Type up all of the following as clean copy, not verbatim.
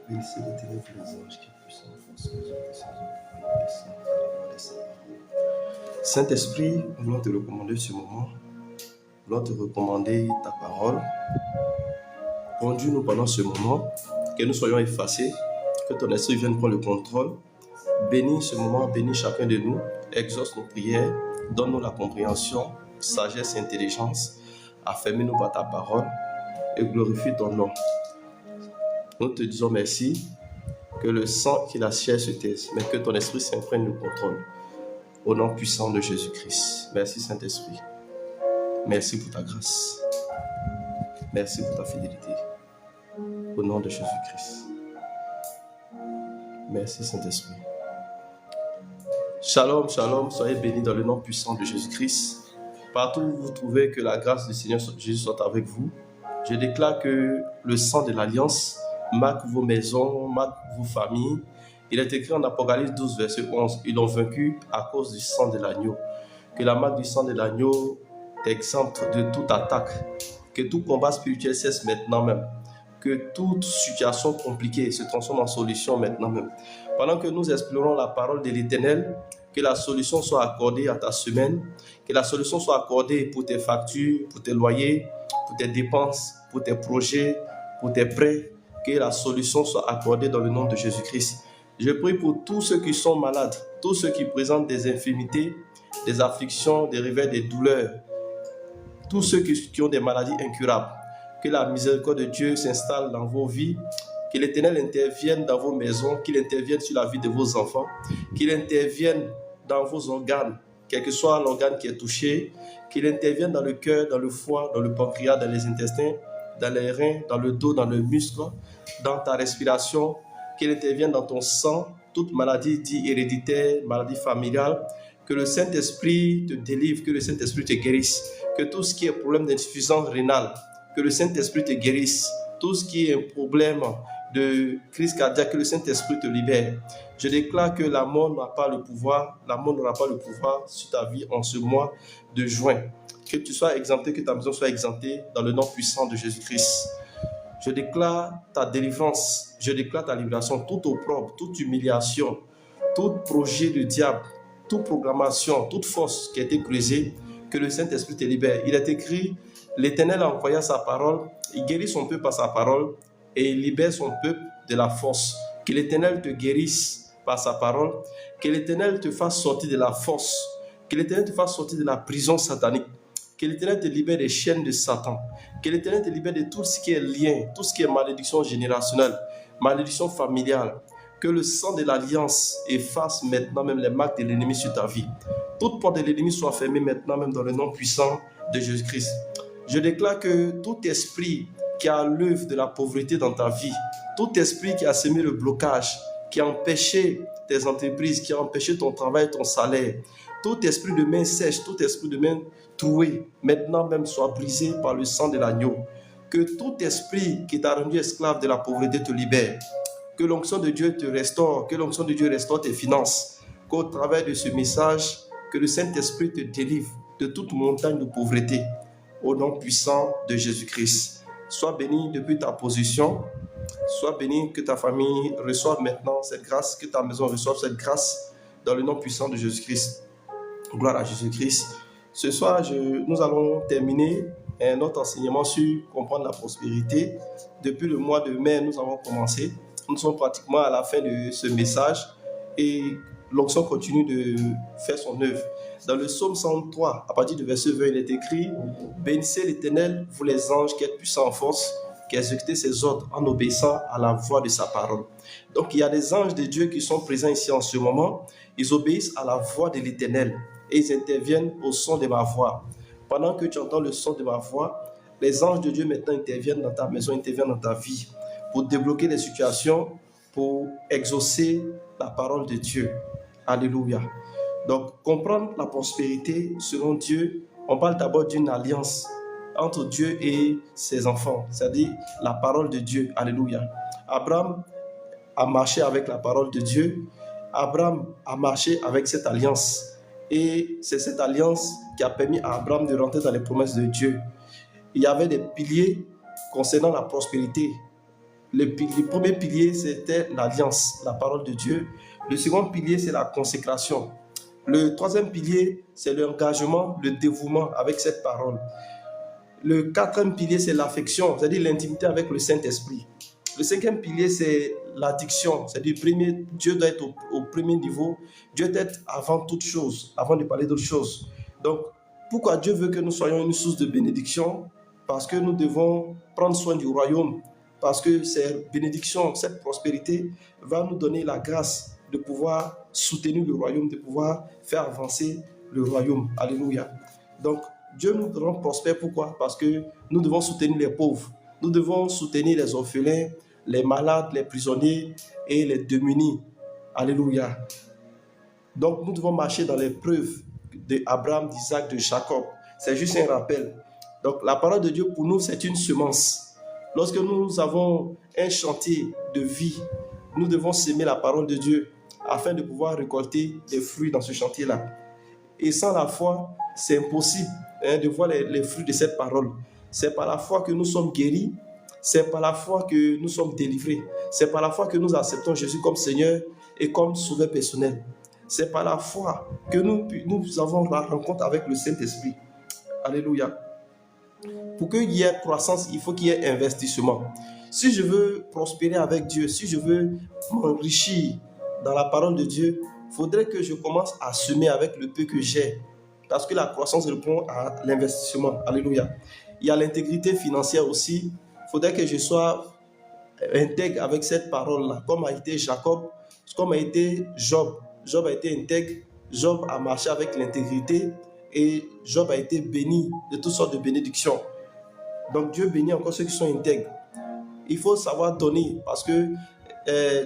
Bénissez l'Éternel tous les anges qui puissent en force. Saint-Esprit, nous voulons te recommander ce moment. Nous voulons te recommander ta parole. Conduis-nous pendant ce moment, que nous soyons effacés, que ton esprit vienne prendre le contrôle. Bénis ce moment, bénis chacun de nous, exauce nos prières, donne-nous la compréhension, sagesse et intelligence, affermis-nous par ta parole et glorifie ton nom. Nous te disons merci, que le sang et la chair se taisent, mais que ton esprit s'imprègne le contrôle. Au nom puissant de Jésus-Christ. Merci Saint-Esprit. Merci pour ta grâce. Merci pour ta fidélité. Au nom de Jésus-Christ. Merci Saint-Esprit. Shalom, shalom, soyez bénis dans le nom puissant de Jésus-Christ. Partout où vous vous trouvez, que la grâce du Seigneur Jésus soit avec vous. Je déclare que le sang de l'Alliance marque vos maisons, marque vos familles. Il est écrit en Apocalypse 12, verset 11, ils l'ont vaincu à cause du sang de l'agneau. Que la marque du sang de l'agneau t'exempte de toute attaque. Que tout combat spirituel cesse maintenant même. Que toute situation compliquée se transforme en solution maintenant même. Pendant que nous explorons la parole de l'Éternel, que la solution soit accordée à ta semaine, que la solution soit accordée pour tes factures, pour tes loyers, pour tes dépenses, pour tes projets, pour tes prêts, que la solution soit accordée dans le nom de Jésus-Christ. Je prie pour tous ceux qui sont malades, tous ceux qui présentent des infirmités, des afflictions, des revers, des douleurs, tous ceux qui ont des maladies incurables. Que la miséricorde de Dieu s'installe dans vos vies, que l'Éternel intervienne dans vos maisons, qu'il intervienne sur la vie de vos enfants, qu'il intervienne dans vos organes, quel que soit l'organe qui est touché, qu'il intervienne dans le cœur, dans le foie, dans le pancréas, dans les intestins, dans les reins, dans le dos, dans le muscle, dans ta respiration, qu'il intervienne dans ton sang, toute maladie dite héréditaire, maladie familiale, que le Saint-Esprit te délivre, que le Saint-Esprit te guérisse, que tout ce qui est problème d'insuffisance rénale, que le Saint-Esprit te guérisse, tout ce qui est un problème de crise cardiaque, que le Saint-Esprit te libère. Je déclare que la mort n'a pas le pouvoir, la mort n'aura pas le pouvoir sur ta vie en ce mois de juin. Que tu sois exempté, que ta maison soit exemptée dans le nom puissant de Jésus-Christ. Je déclare ta délivrance, je déclare ta libération, tout opprobre, toute humiliation, tout projet du diable, toute programmation, toute force qui a été brisée, que le Saint-Esprit te libère. Il est écrit, l'Éternel a envoyé sa parole, il guérit son peuple par sa parole et il libère son peuple de la force. Que l'Éternel te guérisse par sa parole, que l'Éternel te fasse sortir de la force, que l'Éternel te fasse sortir de la prison satanique, que l'Éternel te libère des chaînes de Satan, que l'Éternel te libère de tout ce qui est lien, tout ce qui est malédiction générationnelle, malédiction familiale, que le sang de l'Alliance efface maintenant même les marques de l'ennemi sur ta vie. Toute porte de l'ennemi soit fermée maintenant même dans le nom puissant de Jésus-Christ. Je déclare que tout esprit qui a l'œuvre de la pauvreté dans ta vie, tout esprit qui a semé le blocage, qui a empêché tes entreprises, qui a empêché ton travail, ton salaire, tout esprit de main sèche, tout esprit de main trouée, maintenant même soit brisé par le sang de l'agneau. Que tout esprit qui t'a rendu esclave de la pauvreté te libère. Que l'onction de Dieu te restaure, que l'onction de Dieu restaure tes finances. Qu'au travers de ce message, que le Saint-Esprit te délivre de toute montagne de pauvreté. Au nom puissant de Jésus-Christ. Sois béni depuis ta position. Sois béni, que ta famille reçoive maintenant cette grâce, que ta maison reçoive cette grâce dans le nom puissant de Jésus-Christ. Gloire à Jésus-Christ. Ce soir, nous allons terminer notre enseignement sur comprendre la prospérité. Depuis le mois de mai, nous avons commencé. Nous sommes pratiquement à la fin de ce message et l'onction continue de faire son œuvre. Dans le psaume 103, à partir du verset 20, il est écrit « Bénissez l'Éternel, vous les anges qui êtes puissants en force, qui exécutez ses ordres en obéissant à la voix de sa parole. » Donc, il y a des anges de Dieu qui sont présents ici en ce moment. Ils obéissent à la voix de l'Éternel et ils interviennent au son de ma voix. Pendant que tu entends le son de ma voix, les anges de Dieu maintenant interviennent dans ta maison, interviennent dans ta vie pour débloquer les situations, pour exaucer la parole de Dieu. Alléluia. Donc, comprendre la prospérité selon Dieu, on parle d'abord d'une alliance entre Dieu et ses enfants, c'est-à-dire la parole de Dieu. Alléluia. Abraham a marché avec la parole de Dieu. Abraham a marché avec cette alliance. Et c'est cette alliance qui a permis à Abraham de rentrer dans les promesses de Dieu. il y avait des piliers concernant la prospérité. Le premier pilier, c'était l'alliance, la parole de Dieu. Le second pilier, c'est la consécration. Le troisième pilier, c'est l'engagement, le dévouement avec cette parole. Le quatrième pilier, c'est l'affection, c'est-à-dire l'intimité avec le Saint-Esprit. Le cinquième pilier, c'est l'addiction, c'est-à-dire Dieu doit être au premier niveau. Dieu doit être avant toute chose, avant de parler d'autre chose. Donc, pourquoi Dieu veut que nous soyons une source de bénédiction? Parce que nous devons prendre soin du royaume. Parce que cette bénédiction, cette prospérité va nous donner la grâce de pouvoir soutenir le royaume, de pouvoir faire avancer le royaume. Alléluia. Donc, Dieu nous rend prospères. Pourquoi? Parce que nous devons soutenir les pauvres. Nous devons soutenir les orphelins, les malades, les prisonniers et les démunis. Alléluia. Donc, nous devons marcher dans les preuves d'Abraham, d'Isaac, de Jacob. C'est juste un rappel. Donc, la parole de Dieu pour nous, c'est une semence. Lorsque nous avons un chantier de vie, nous devons s'aimer la parole de Dieu afin de pouvoir récolter des fruits dans ce chantier-là. Et sans la foi, c'est impossible de voir les fruits de cette parole. C'est par la foi que nous sommes guéris, c'est par la foi que nous sommes délivrés, c'est par la foi que nous acceptons Jésus comme Seigneur et comme Sauveur personnel. C'est par la foi que nous avons la rencontre avec le Saint-Esprit. Alléluia. Pour qu'il y ait croissance, il faut qu'il y ait investissement. Si je veux prospérer avec Dieu, si je veux m'enrichir dans la parole de Dieu, il faudrait que je commence à semer avec le peu que j'ai. Parce que la croissance répond à l'investissement. Alléluia. Il y a l'intégrité financière aussi. Il faudrait que je sois intègre avec cette parole-là, comme a été Jacob, comme a été Job. Job a été intègre, Job a marché avec l'intégrité et Job a été béni de toutes sortes de bénédictions. Donc Dieu bénit encore ceux qui sont intègres. Il faut savoir donner parce que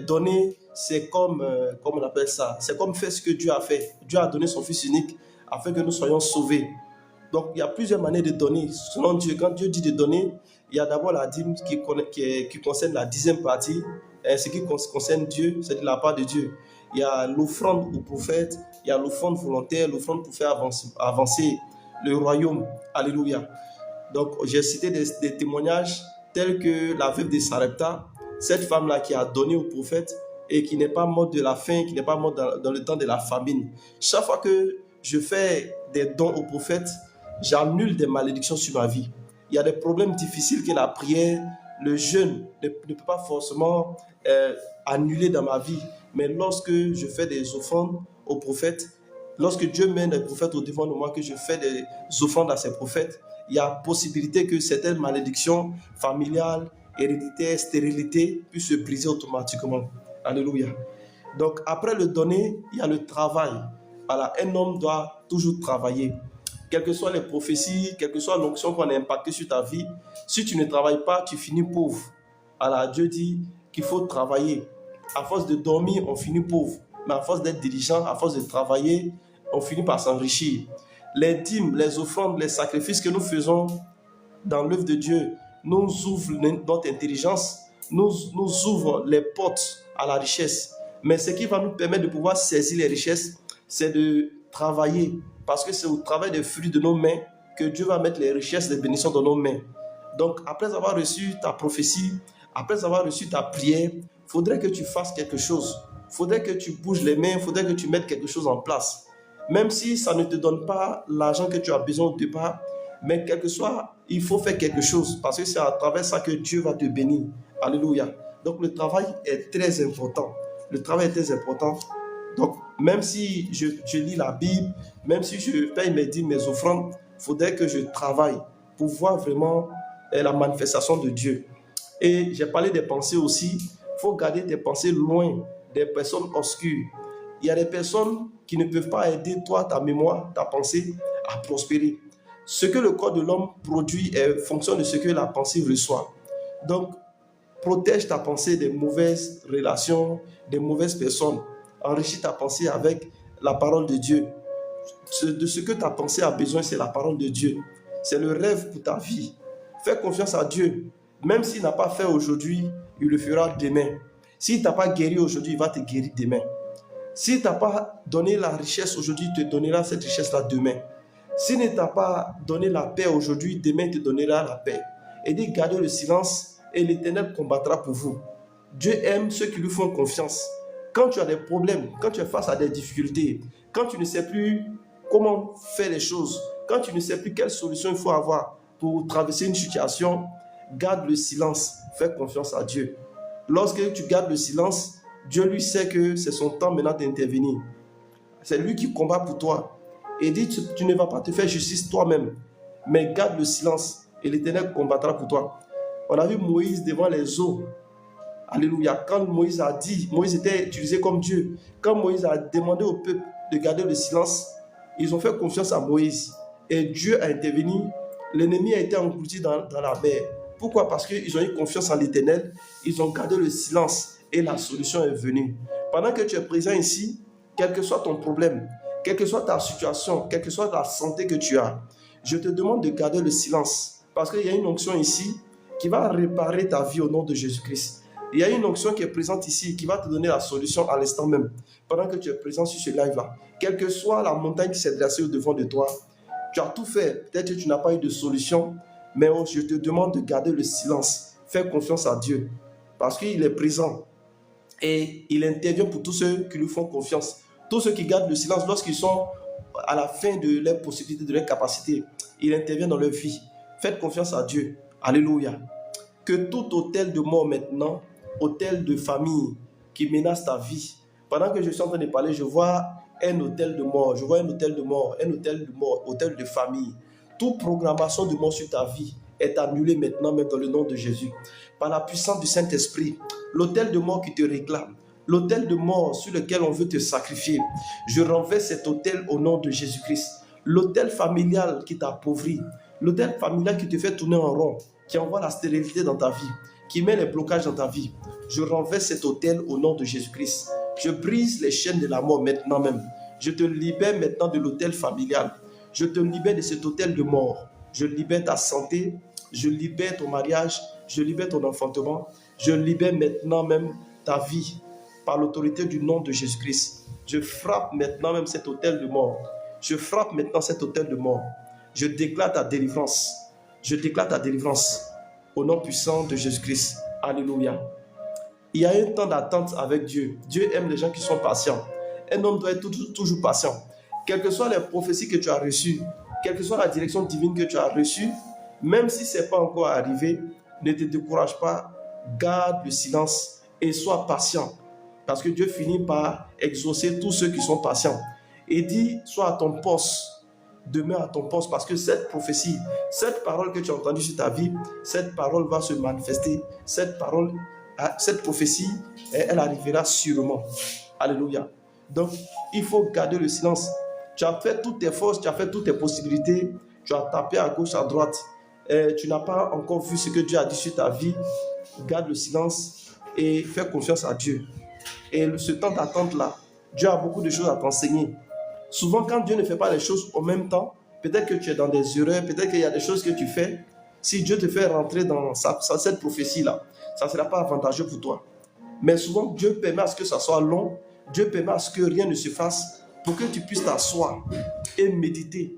donner, c'est comme, comment on appelle ça, c'est comme faire ce que Dieu a fait. Dieu a donné son Fils unique afin que nous soyons sauvés. Donc il y a plusieurs manières de donner. Selon Dieu, quand Dieu dit de donner, il y a d'abord la dîme qui concerne la 10e partie. Ce qui concerne Dieu, c'est de la part de Dieu. Il y a l'offrande au prophète, il y a l'offrande volontaire, l'offrande pour faire avancer le royaume. Alléluia. Donc, j'ai cité des témoignages tels que la veuve de Sarepta, cette femme-là qui a donné au prophète et qui n'est pas morte de la faim, qui n'est pas morte dans le temps de la famine. Chaque fois que je fais des dons au prophète, j'annule des malédictions sur ma vie. Il y a des problèmes difficiles que la prière, le jeûne ne peut pas forcément annuler dans ma vie. Mais lorsque je fais des offrandes aux prophètes, lorsque Dieu mène les prophètes au devant de moi, que je fais des offrandes à ces prophètes, il y a possibilité que certaines malédictions familiales, héréditaires, stérilité puissent se briser automatiquement. Alléluia. Donc après le donner, il y a le travail. Voilà, un homme doit toujours travailler. Quelles que soient les prophéties, quelle que soit l'onction qu'on a impactée sur ta vie, si tu ne travailles pas, tu finis pauvre. Alors Dieu dit qu'il faut travailler. À force de dormir, on finit pauvre. Mais à force d'être diligent, à force de travailler, on finit par s'enrichir. Les dîmes, les offrandes, les sacrifices que nous faisons dans l'œuvre de Dieu nous ouvrent notre intelligence, nous ouvrent les portes à la richesse. Mais ce qui va nous permettre de pouvoir saisir les richesses, c'est de travailler. Parce que c'est au travail des fruits de nos mains que Dieu va mettre les richesses, les bénédictions dans nos mains. Donc, après avoir reçu ta prophétie, après avoir reçu ta prière, il faudrait que tu fasses quelque chose. Il faudrait que tu bouges les mains, il faudrait que tu mettes quelque chose en place. Même si ça ne te donne pas l'argent que tu as besoin au départ, mais quel que soit, il faut faire quelque chose parce que c'est à travers ça que Dieu va te bénir. Alléluia. Donc le travail est très important. Le travail est très important. Donc même si je lis la Bible, même si je paye mes dîmes, mes offrandes, il faudrait que je travaille pour voir vraiment la manifestation de Dieu. Et j'ai parlé des pensées aussi. Il faut garder tes pensées loin des personnes obscures. Il y a des personnes qui ne peuvent pas aider toi, ta mémoire, ta pensée à prospérer. Ce que le corps de l'homme produit est fonction de ce que la pensée reçoit. Donc, protège ta pensée des mauvaises relations, des mauvaises personnes. Enrichis ta pensée avec la parole de Dieu. De ce que ta pensée a besoin, c'est la parole de Dieu. C'est le rêve pour ta vie. Fais confiance à Dieu. Même s'il n'a pas fait aujourd'hui, il le fera demain. S'il ne t'a pas guéri aujourd'hui, il va te guérir demain. S'il ne t'a pas donné la richesse aujourd'hui, il te donnera cette richesse-là demain. S'il ne t'a pas donné la paix aujourd'hui, demain il te donnera la paix. Et dit, gardez le silence et l'Éternel combattra pour vous. Dieu aime ceux qui lui font confiance. Quand tu as des problèmes, quand tu es face à des difficultés, quand tu ne sais plus comment faire les choses, quand tu ne sais plus quelle solution il faut avoir pour traverser une situation, garde le silence, fais confiance à Dieu. Lorsque tu gardes le silence, Dieu lui sait que c'est son temps maintenant d'intervenir. C'est lui qui combat pour toi. Et dit, tu ne vas pas te faire justice toi-même, mais garde le silence et l'Éternel combattra pour toi. On a vu Moïse devant les eaux. Alléluia. Quand Moïse a dit, Moïse était utilisé comme Dieu. Quand Moïse a demandé au peuple de garder le silence, ils ont fait confiance à Moïse. Et Dieu a intervenu. L'ennemi a été englouti dans la mer. Pourquoi? Parce qu'ils ont eu confiance en l'Éternel. Ils ont gardé le silence et la solution est venue. Pendant que tu es présent ici, quel que soit ton problème, quelle que soit ta situation, quelle que soit la santé que tu as, je te demande de garder le silence. Parce qu'il y a une onction ici qui va réparer ta vie au nom de Jésus-Christ. Il y a une onction qui est présente ici qui va te donner la solution à l'instant même. Pendant que tu es présent sur ce live-là, quelle que soit la montagne qui s'est dressée au-devant de toi, tu as tout fait. Peut-être que tu n'as pas eu de solution, mais je te demande de garder le silence. Fais confiance à Dieu parce qu'il est présent et il intervient pour tous ceux qui lui font confiance. Tous ceux qui gardent le silence lorsqu'ils sont à la fin de leurs possibilités, de leurs capacités, il intervient dans leur vie. Faites confiance à Dieu. Alléluia. Que tout hôtel de mort maintenant, hôtel de famille qui menace ta vie, pendant que je suis en train de parler, je vois un hôtel de mort, je vois un hôtel de mort, un hôtel de mort, hôtel de famille. Toute programmation de mort sur ta vie est annulée maintenant, même dans le nom de Jésus. Par la puissance du Saint-Esprit, l'hôtel de mort qui te réclame, l'hôtel de mort sur lequel on veut te sacrifier, je renverse cet hôtel au nom de Jésus-Christ. L'hôtel familial qui t'appauvrit, l'hôtel familial qui te fait tourner en rond, qui envoie la stérilité dans ta vie, qui met les blocages dans ta vie, je renverse cet hôtel au nom de Jésus-Christ. Je brise les chaînes de la mort maintenant même. Je te libère maintenant de l'hôtel familial. Je te libère de cet hôtel de mort. Je libère ta santé, je libère ton mariage, je libère ton enfantement, je libère maintenant même ta vie par l'autorité du nom de Jésus-Christ. Je frappe maintenant même cet hôtel de mort. Je frappe maintenant cet hôtel de mort. Je déclare ta délivrance. Je déclare ta délivrance au nom puissant de Jésus-Christ. Alléluia. Il y a un temps d'attente avec Dieu. Dieu aime les gens qui sont patients. Un homme doit être toujours patient. Quelles que soient les prophéties que tu as reçues, quelle que soit la direction divine que tu as reçue, même si ce n'est pas encore arrivé, ne te décourage pas, garde le silence et sois patient. Parce que Dieu finit par exaucer tous ceux qui sont patients. Et dit, sois à ton poste, demeure à ton poste, parce que cette prophétie, cette parole que tu as entendue sur ta vie, cette parole va se manifester, cette prophétie, elle arrivera sûrement. Alléluia. Donc, il faut garder le silence. Tu as fait toutes tes forces, tu as fait toutes tes possibilités, tu as tapé à gauche, à droite, tu n'as pas encore vu ce que Dieu a dit sur ta vie. Garde le silence et fais confiance à Dieu. Et ce temps d'attente-là, Dieu a beaucoup de choses à t'enseigner. Souvent, quand Dieu ne fait pas les choses au même temps, peut-être que tu es dans des erreurs, peut-être qu'il y a des choses que tu fais. Si Dieu te fait rentrer dans cette prophétie-là, ça ne sera pas avantageux pour toi. Mais souvent, Dieu permet à ce que ça soit long, Dieu permet à ce que rien ne se fasse pour que tu puisses t'asseoir et méditer.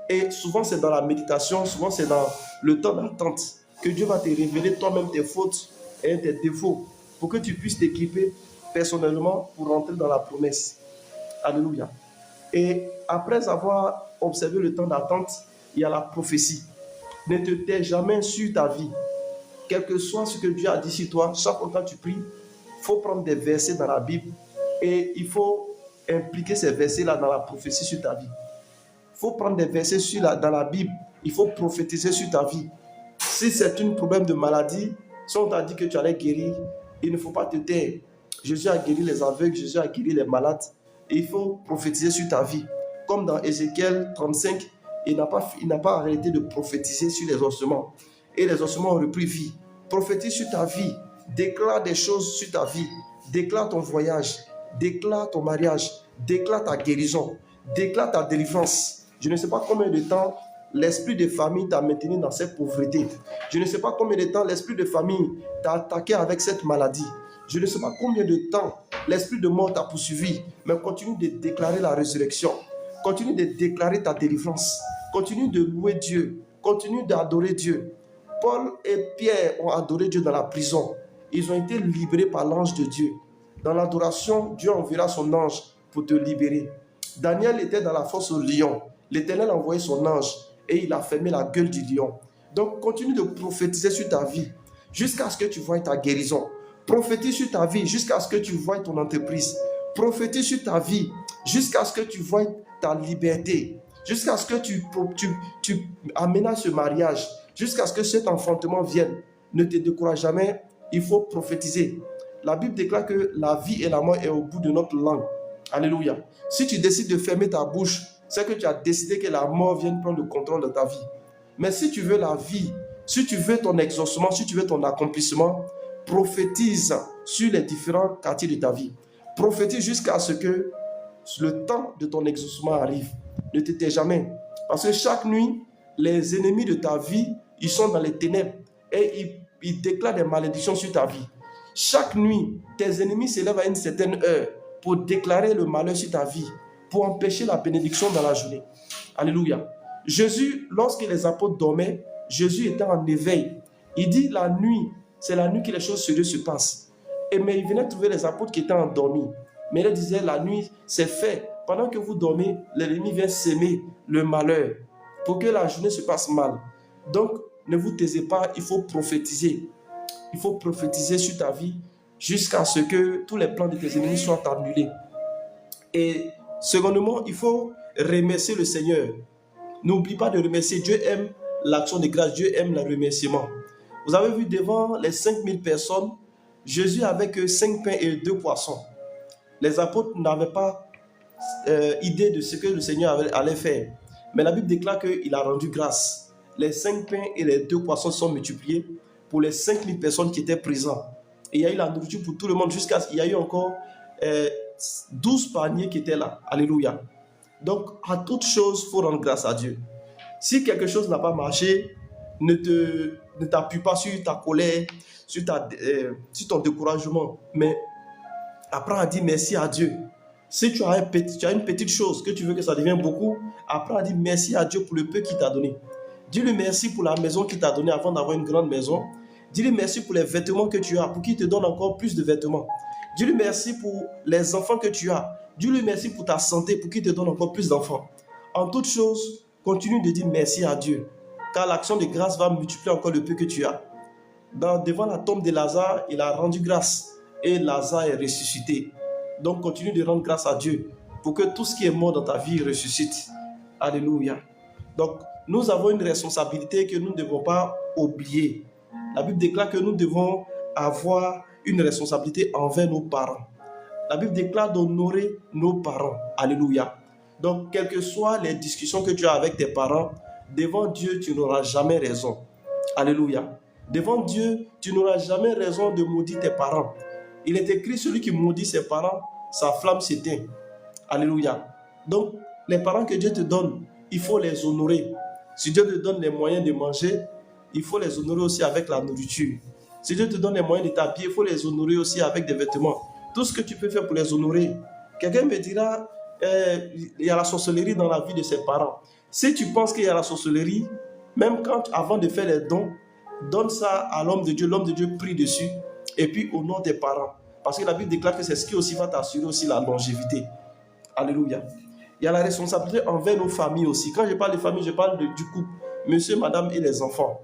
Et souvent, c'est dans la méditation, souvent, c'est dans le temps d'attente que Dieu va te révéler toi-même tes fautes et tes défauts pour que tu puisses t'équiper personnellement pour rentrer dans la promesse. Alléluia. Et après avoir observé le temps d'attente, il y a la prophétie. Ne te tais jamais sur ta vie. Quel que soit ce que Dieu a dit sur toi, chaque fois que tu pries, il faut prendre des versets dans la Bible et il faut impliquer ces versets-là dans la prophétie sur ta vie. Il faut prendre des versets dans la Bible, il faut prophétiser sur ta vie. Si c'est un problème de maladie, si on t'a dit que tu allais guérir, il ne faut pas te taire. Jésus a guéri les aveugles, Jésus a guéri les malades. Et il faut prophétiser sur ta vie. Comme dans Ézéchiel 35, il n'a pas arrêté de prophétiser sur les ossements. Et les ossements ont repris vie. Prophétise sur ta vie. Déclare des choses sur ta vie. Déclare ton voyage. Déclare ton mariage. Déclare ta guérison. Déclare ta délivrance. Je ne sais pas combien de temps l'esprit de famille t'a maintenu dans cette pauvreté. Je ne sais pas combien de temps l'esprit de famille t'a attaqué avec cette maladie. Je ne sais pas combien de temps l'esprit de mort t'a poursuivi, mais continue de déclarer la résurrection. Continue de déclarer ta délivrance. continue de louer Dieu, continue d'adorer Dieu. Paul et Pierre ont adoré Dieu dans la prison. Ils ont été libérés par l'ange de Dieu. Dans l'adoration, Dieu enverra son ange pour te libérer. Daniel était dans la fosse au lion. L'Éternel a envoyé son ange et il a fermé la gueule du lion. Donc, continue de prophétiser sur ta vie jusqu'à ce que tu voies ta guérison. Prophétise sur ta vie jusqu'à ce que tu voies ton entreprise. Prophétise sur ta vie jusqu'à ce que tu voies ta liberté. Jusqu'à ce que tu aménages ce mariage. Jusqu'à ce que cet enfantement vienne. Ne te décourage jamais. Il faut prophétiser. La Bible déclare que la vie et la mort est au bout de notre langue. Alléluia. Si tu décides de fermer ta bouche, c'est que tu as décidé que la mort vienne prendre le contrôle de ta vie. Mais si tu veux la vie, si tu veux ton exaucement, si tu veux ton accomplissement, prophétise sur les différents quartiers de ta vie. Prophétise jusqu'à ce que le temps de ton exaucement arrive. Ne te tais jamais. Parce que chaque nuit, les ennemis de ta vie, ils sont dans les ténèbres et ils déclarent des malédictions sur ta vie. Chaque nuit, tes ennemis s'élèvent à une certaine heure pour déclarer le malheur sur ta vie, pour empêcher la bénédiction dans la journée. Alléluia. Jésus, lorsque les apôtres dormaient, Jésus était en éveil. Il dit la nuit, c'est la nuit que les choses sérieuses se passent. Mais il venait trouver les apôtres qui étaient endormis. Mais il disait la nuit, c'est fait. Pendant que vous dormez, l'ennemi vient s'aimer le malheur pour que la journée se passe mal. Donc, ne vous taisez pas, il faut prophétiser. Il faut prophétiser sur ta vie jusqu'à ce que tous les plans de tes ennemis soient annulés. Et secondement, il faut remercier le Seigneur. N'oublie pas de remercier. Dieu aime l'action de grâce, Dieu aime le remerciement. Vous avez vu devant les 5000 personnes, Jésus avait que 5 pains et 2 poissons. Les apôtres n'avaient pas idée de ce que le Seigneur allait faire. Mais la Bible déclare qu'il a rendu grâce. Les 5 pains et les 2 poissons sont multipliés pour les 5000 personnes qui étaient présentes. Et il y a eu la nourriture pour tout le monde jusqu'à ce qu'il y a eu encore 12 paniers qui étaient là. Alléluia. Donc, à toute chose, il faut rendre grâce à Dieu. Si quelque chose n'a pas marché, ne t'appuie pas sur ta colère, sur ton découragement, mais apprends à dire merci à Dieu. Si tu as une petite chose que tu veux que ça devienne beaucoup, apprends à dire merci à Dieu pour le peu qu'il t'a donné. Dis-lui merci pour la maison qu'il t'a donnée avant d'avoir une grande maison. Dis-lui merci pour les vêtements que tu as, pour qu'il te donne encore plus de vêtements. Dis-lui merci pour les enfants que tu as. Dis-lui merci pour ta santé, pour qu'il te donne encore plus d'enfants. En toute chose, continue de dire merci à Dieu, car l'action de grâce va multiplier encore le peu que tu as. Devant la tombe de Lazare, il a rendu grâce et Lazare est ressuscité. Donc continue de rendre grâce à Dieu pour que tout ce qui est mort dans ta vie ressuscite. Alléluia. Donc nous avons une responsabilité que nous ne devons pas oublier. La Bible déclare que nous devons avoir une responsabilité envers nos parents. La Bible déclare d'honorer nos parents. Alléluia. Donc, quelles que soient les discussions que tu as avec tes parents, devant Dieu, tu n'auras jamais raison. Alléluia. Devant Dieu, tu n'auras jamais raison de maudire tes parents. Il est écrit, celui qui maudit ses parents, sa flamme s'éteint. Alléluia. Donc, les parents que Dieu te donne, il faut les honorer. Si Dieu te donne les moyens de manger, il faut les honorer aussi avec la nourriture. Si Dieu te donne les moyens de t'habiller, il faut les honorer aussi avec des vêtements. Tout ce que tu peux faire pour les honorer. Quelqu'un me dira, il y a la sorcellerie dans la vie de ses parents. Si tu penses qu'il y a la sorcellerie, même avant de faire les dons, donne ça à l'homme de Dieu. L'homme de Dieu prie dessus et puis honore tes parents. Parce que la Bible déclare que c'est ce qui aussi va t'assurer aussi la longévité. Alléluia. Il y a la responsabilité envers nos familles aussi. Quand je parle de famille, je parle du couple. Monsieur, madame et les enfants.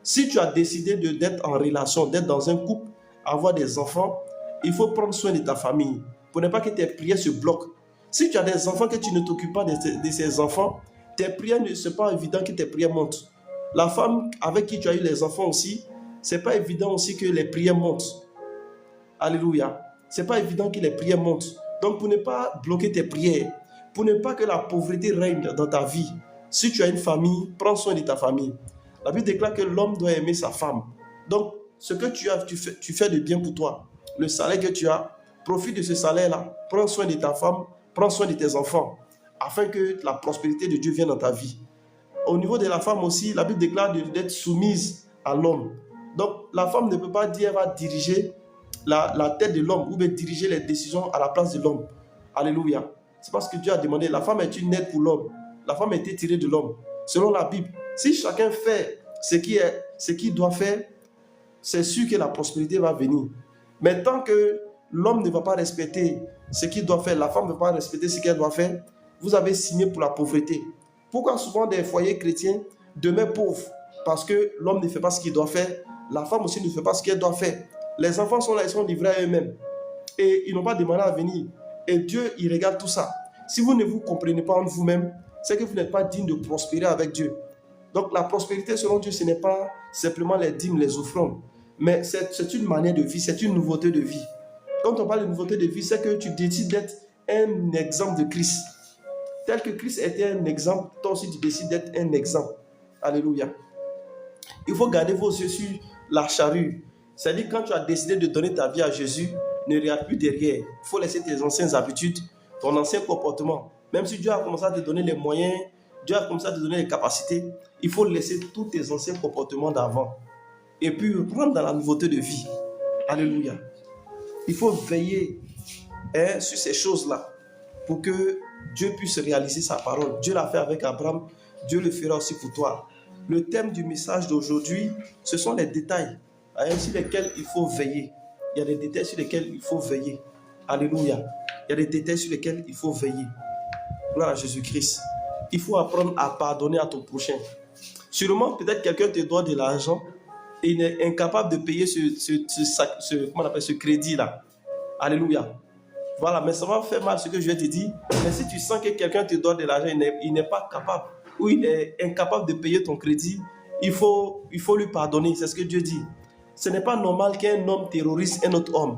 Si tu as décidé d'être en relation, d'être dans un couple, avoir des enfants, il faut prendre soin de ta famille pour ne pas que tes prières se bloquent. Si tu as des enfants que tu ne t'occupes pas de ces enfants, tes prières ne sont pas évident que tes prières montent. La femme avec qui tu as eu les enfants aussi, c'est pas évident aussi que les prières montent. Alléluia. C'est pas évident que les prières montent. Donc pour ne pas bloquer tes prières, pour ne pas que la pauvreté règne dans ta vie, si tu as une famille, prends soin de ta famille. La Bible déclare que l'homme doit aimer sa femme. Donc ce que tu as, tu fais de bien pour toi. Le salaire que tu as, profite de ce salaire-là. Prends soin de ta femme, prends soin de tes enfants, afin que la prospérité de Dieu vienne dans ta vie. Au niveau de la femme aussi, la Bible déclare d'être soumise à l'homme. Donc la femme ne peut pas dire qu'elle va diriger la tête de l'homme ou bien diriger les décisions à la place de l'homme. Alléluia. C'est parce que Dieu a demandé. La femme est une aide pour l'homme. La femme a été tirée de l'homme. selon la Bible. Si chacun fait ce qu'il doit faire, c'est sûr que la prospérité va venir. Mais tant que l'homme ne va pas respecter ce qu'il doit faire, la femme ne va pas respecter ce qu'elle doit faire, vous avez signé pour la pauvreté. Pourquoi souvent des foyers chrétiens demeurent pauvres? Parce que l'homme ne fait pas ce qu'il doit faire, la femme aussi ne fait pas ce qu'elle doit faire. Les enfants sont là, ils sont livrés à eux-mêmes. Et ils n'ont pas demandé à venir. Et Dieu, il regarde tout ça. Si vous ne vous comprenez pas en vous-même, c'est que vous n'êtes pas digne de prospérer avec Dieu. Donc la prospérité selon Dieu, ce n'est pas simplement les dîmes, les offrandes, mais c'est une manière de vie, c'est une nouveauté de vie. Quand on parle de nouveauté de vie, c'est que tu décides d'être un exemple de Christ. Tel que Christ était un exemple, toi aussi tu décides d'être un exemple. Alléluia. Il faut garder vos yeux sur la charrue. C'est-à-dire quand tu as décidé de donner ta vie à Jésus, ne regarde plus derrière. Il faut laisser tes anciennes habitudes, ton ancien comportement. Même si Dieu a commencé à te donner les moyens, Dieu a commencé à te donner les capacités, il faut laisser tous tes anciens comportements d'avant. Et puis reprendre dans la nouveauté de vie. Alléluia. Il faut veiller sur ces choses-là pour que Dieu puisse réaliser sa parole. Dieu l'a fait avec Abraham, Dieu le fera aussi pour toi. Le thème du message d'aujourd'hui, ce sont les détails sur lesquels il faut veiller. Il y a des détails sur lesquels il faut veiller. Alléluia. Il y a des détails sur lesquels il faut veiller. Gloire à Jésus-Christ. Il faut apprendre à pardonner à ton prochain. Sûrement, peut-être quelqu'un te doit de l'argent et il est incapable de payer ce crédit-là. Alléluia. Voilà, mais ça va faire mal ce que je vais te dire. Mais si tu sens que quelqu'un te doit de l'argent, il n'est pas capable ou il est incapable de payer ton crédit, il faut lui pardonner. C'est ce que Dieu dit. Ce n'est pas normal qu'un homme terrorise un autre homme.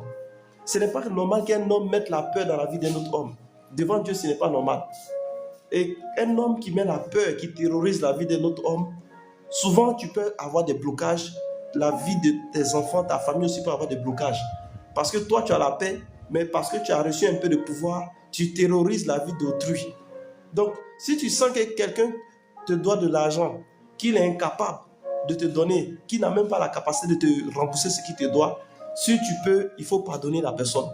Ce n'est pas normal qu'un homme mette la peur dans la vie d'un autre homme. Devant Dieu, ce n'est pas normal. Et un homme qui met la peur, qui terrorise la vie d'un autre homme, souvent tu peux avoir des blocages. La vie de tes enfants, ta famille aussi peut avoir des blocages. Parce que toi, tu as la paix, mais parce que tu as reçu un peu de pouvoir, tu terrorises la vie d'autrui. Donc, si tu sens que quelqu'un te doit de l'argent, qu'il est incapable de te donner, qu'il n'a même pas la capacité de te rembourser ce qu'il te doit, si tu peux, il faut pardonner la personne.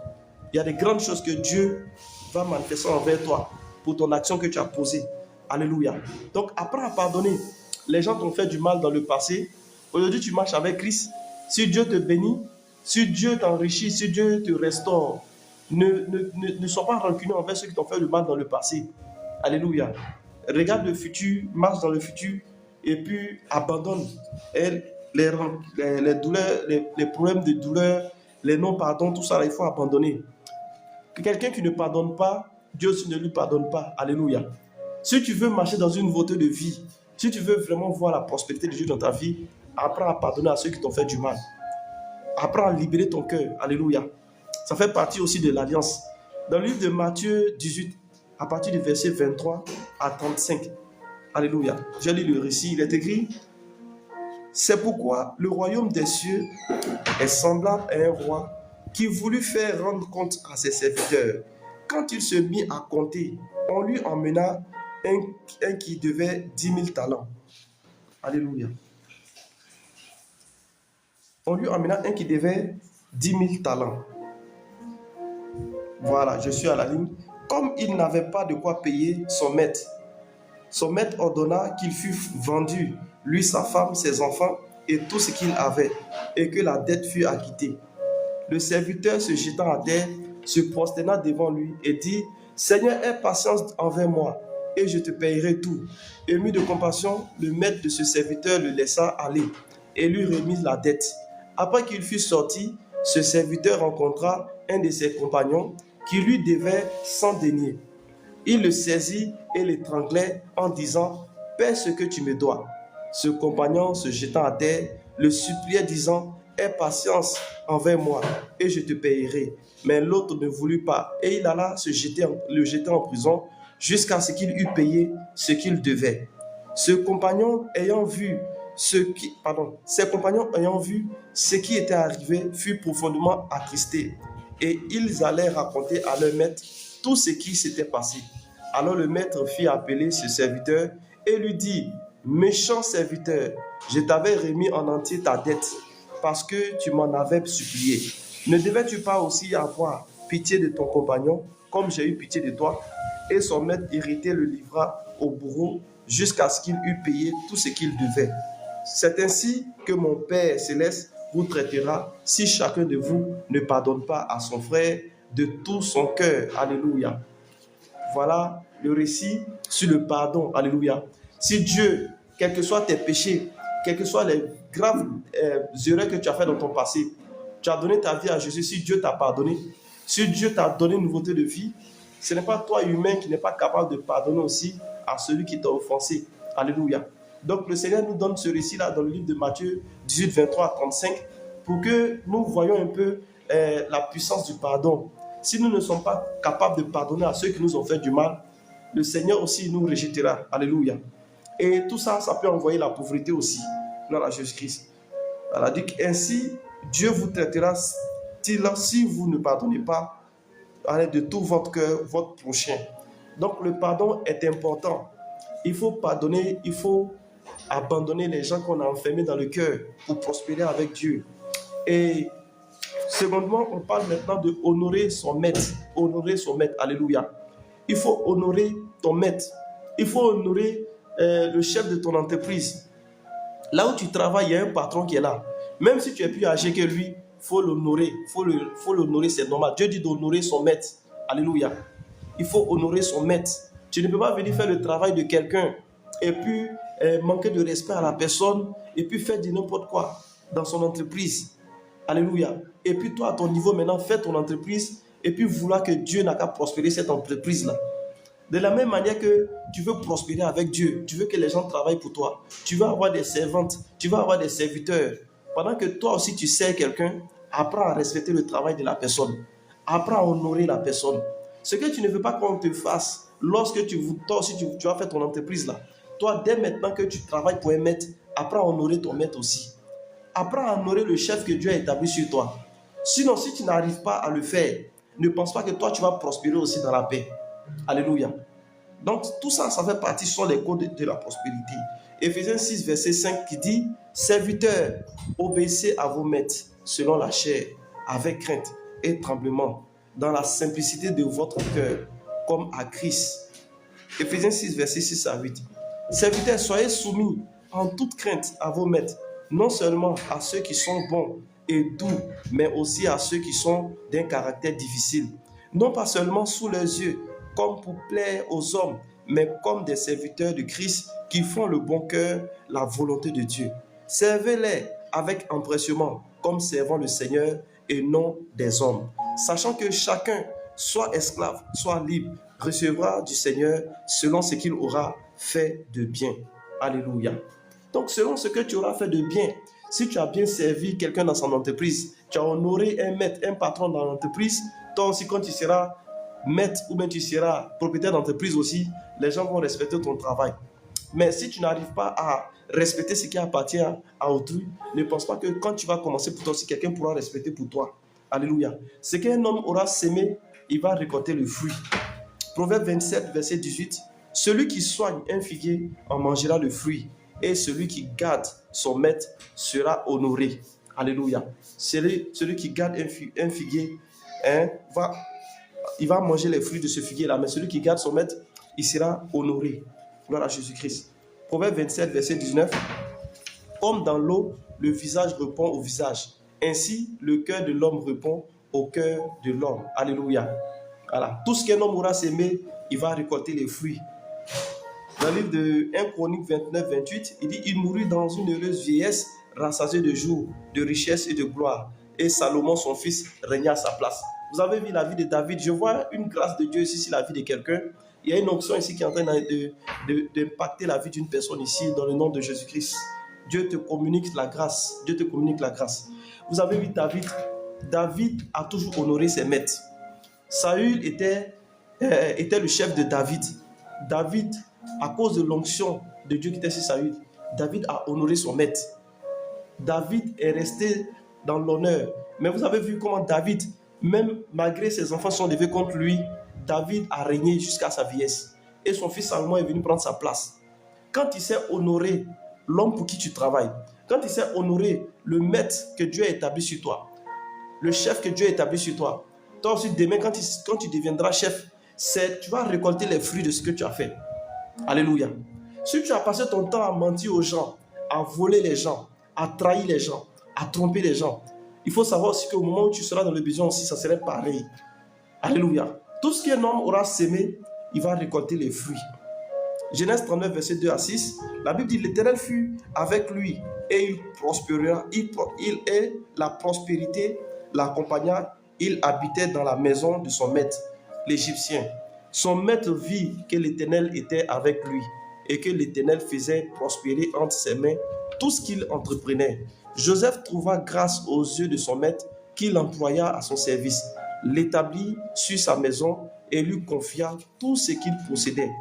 Il y a des grandes choses que Dieu va manifester envers toi pour ton action que tu as posée. Alléluia. Donc, apprends à pardonner. Les gens t'ont fait du mal dans le passé. Aujourd'hui, tu marches avec Christ. Si Dieu te bénit, si Dieu t'enrichit, si Dieu te restaure, ne sois pas rancunier envers ceux qui t'ont fait du mal dans le passé. Alléluia. Regarde le futur, marche dans le futur et puis abandonne les douleurs, les problèmes de douleur, les non-pardons, tout ça, il faut abandonner. Quelqu'un qui ne pardonne pas, Dieu aussi ne lui pardonne pas. Alléluia. Si tu veux marcher dans une nouveauté de vie, si tu veux vraiment voir la prospérité de Dieu dans ta vie, apprends à pardonner à ceux qui t'ont fait du mal. Apprends à libérer ton cœur. Alléluia. Ça fait partie aussi de l'alliance. Dans le livre de Matthieu 18, à partir du verset 23 à 35. Alléluia. J'ai lu le récit. Il est écrit: c'est pourquoi le royaume des cieux est semblable à un roi qui voulut faire rendre compte à ses serviteurs. Quand il se mit à compter, on lui emmena un qui devait 10 000 talents. Alléluia. On lui emmena un qui devait 10 000 talents. Voilà, je suis à la ligne. Comme il n'avait pas de quoi payer son maître ordonna qu'il fût vendu, lui, sa femme, ses enfants et tout ce qu'il avait, et que la dette fût acquittée. Le serviteur, se jetant à terre, se prosterna devant lui et dit: Seigneur, aie patience envers moi, et je te payerai tout. Ému de compassion, le maître de ce serviteur le laissa aller et lui remit la dette. Après qu'il fut sorti, ce serviteur rencontra un de ses compagnons qui lui devait 100 deniers. Il le saisit et l'étranglait en disant: paie ce que tu me dois. Ce compagnon, se jetant à terre, le suppliait disant: aie patience envers moi et je te payerai. Mais l'autre ne voulut pas et il alla le jeter en prison jusqu'à ce qu'il eût payé ce qu'il devait. Ses compagnons ayant vu ce qui était arrivé furent profondément attristés et ils allèrent raconter à leur maître tout ce qui s'était passé. Alors le maître fit appeler ce serviteur et lui dit: méchant serviteur, je t'avais remis en entier ta dette parce que tu m'en avais supplié. Ne devais-tu pas aussi avoir pitié de ton compagnon, comme j'ai eu pitié de toi. Et son maître irrité le livra au bourreau jusqu'à ce qu'il eût payé tout ce qu'il devait. C'est ainsi que mon Père céleste vous traitera si chacun de vous ne pardonne pas à son frère de tout son cœur. Alléluia. Voilà le récit sur le pardon. Alléluia. Si Dieu, quels que soient tes péchés, quelles que soient les graves erreurs que tu as fait dans ton passé, tu as donné ta vie à Jésus, si Dieu t'a pardonné, si Dieu t'a donné une nouveauté de vie, ce n'est pas toi humain qui n'est pas capable de pardonner aussi à celui qui t'a offensé. Alléluia. Donc le Seigneur nous donne ce récit-là dans le livre de Matthieu 18, 23 à 35 pour que nous voyions un peu la puissance du pardon. Si nous ne sommes pas capables de pardonner à ceux qui nous ont fait du mal, le Seigneur aussi nous rejettera. Alléluia. Et tout ça, ça peut envoyer la pauvreté aussi dans la Jésus-Christ. Elle dit ainsi, Dieu vous traitera si vous ne pardonnez pas de tout votre cœur, votre prochain. Donc le pardon est important. Il faut pardonner, il faut abandonner les gens qu'on a enfermés dans le cœur pour prospérer avec Dieu. Et secondement, on parle maintenant de honorer son maître. Honorer son maître, alléluia. Il faut honorer ton maître. Il faut honorer le chef de ton entreprise. Là où tu travailles, il y a un patron qui est là. Même si tu es plus âgé que lui, il faut l'honorer. Faut l'honorer, c'est normal. Dieu dit d'honorer son maître. Alléluia. Il faut honorer son maître. Tu ne peux pas venir faire le travail de quelqu'un et puis manquer de respect à la personne et puis faire du n'importe quoi dans son entreprise. Alléluia. Et puis toi, à ton niveau maintenant, fais ton entreprise et puis vouloir que Dieu n'a qu'à prospérer cette entreprise-là. De la même manière que tu veux prospérer avec Dieu, tu veux que les gens travaillent pour toi, tu veux avoir des servantes, tu veux avoir des serviteurs. Pendant que toi aussi tu sers quelqu'un, apprends à respecter le travail de la personne. Apprends à honorer la personne. Ce que tu ne veux pas qu'on te fasse lorsque toi aussi tu vas faire ton entreprise là. Toi, dès maintenant que tu travailles pour un maître, apprends à honorer ton maître aussi. Apprends à honorer le chef que Dieu a établi sur toi. Sinon, si tu n'arrives pas à le faire, ne pense pas que toi tu vas prospérer aussi dans la paix. Alléluia. Donc tout ça, ça fait partie, sont les codes de la prospérité. Éphésiens 6, verset 5 qui dit « Serviteurs, obéissez à vos maîtres selon la chair, avec crainte et tremblement, dans la simplicité de votre cœur, comme à Christ. » Éphésiens 6, verset 6 à 8. « Serviteurs, soyez soumis en toute crainte à vos maîtres, non seulement à ceux qui sont bons et doux, mais aussi à ceux qui sont d'un caractère difficile, non pas seulement sous leurs yeux, comme pour plaire aux hommes, mais comme des serviteurs de Christ qui font le bon cœur, la volonté de Dieu. Servez-les avec empressement, comme servant le Seigneur et non des hommes, sachant que chacun, soit esclave, soit libre, recevra du Seigneur selon ce qu'il aura fait de bien. Alléluia. Donc, selon ce que tu auras fait de bien, si tu as bien servi quelqu'un dans son entreprise, tu as honoré un maître, un patron dans l'entreprise, toi aussi, quand tu seras maître ou bien tu seras propriétaire d'entreprise aussi, les gens vont respecter ton travail. Mais si tu n'arrives pas à respecter ce qui appartient à autrui, ne pense pas que quand tu vas commencer pour toi aussi, quelqu'un pourra respecter pour toi. Alléluia. Ce qu'un homme aura sémé, il va récolter le fruit. Proverbe 27, verset 18. Celui qui soigne un figuier en mangera le fruit, et celui qui garde son maître sera honoré. Alléluia. Celui qui garde un figuier il va manger les fruits de ce figuier-là, mais celui qui garde son maître, il sera honoré. Gloire à Jésus-Christ. Proverbe 27, verset 19. Comme dans l'eau, le visage répond au visage. Ainsi, le cœur de l'homme répond au cœur de l'homme. Alléluia. Voilà. Tout ce qu'un homme aura sémé, il va récolter les fruits. Dans le livre de 1 Chronique 29, 28, il dit « Il mourut dans une heureuse vieillesse, rassasié de jours, de richesse et de gloire. Et Salomon, son fils, régna à sa place. » Vous avez vu la vie de David. Je vois une grâce de Dieu ici sur la vie de quelqu'un. Il y a une onction ici qui est en train d'impacter la vie d'une personne ici dans le nom de Jésus-Christ. Dieu te communique la grâce. Dieu te communique la grâce. Vous avez vu David. David a toujours honoré ses maîtres. Saül était le chef de David. David, à cause de l'onction de Dieu qui était sur Saül, David a honoré son maître. David est resté dans l'honneur. Mais vous avez vu comment David, même malgré ses enfants sont levés contre lui, David a régné jusqu'à sa vieillesse. Et son fils Salomon est venu prendre sa place. Quand il sait honorer l'homme pour qui tu travailles, quand il sait honorer le maître que Dieu a établi sur toi, le chef que Dieu a établi sur toi, toi aussi demain, quand tu deviendras chef, tu vas récolter les fruits de ce que tu as fait. Alléluia. Si tu as passé ton temps à mentir aux gens, à voler les gens, à trahir les gens, à tromper les gens, il faut savoir aussi qu'au moment où tu seras dans le besoin aussi, ça serait pareil. Alléluia. Tout ce qu'un homme aura sémé, il va récolter les fruits. Genèse 39, verset 2 à 6, la Bible dit, l'Éternel fut avec lui et il prospéra. Et la prospérité l'accompagna. Il habitait dans la maison de son maître, l'Égyptien. Son maître vit que l'Éternel était avec lui et que l'Éternel faisait prospérer entre ses mains tout ce qu'il entreprenait. Joseph trouva grâce aux yeux de son maître qu'il employa à son service, l'établit sur sa maison et lui confia tout ce qu'il possédait.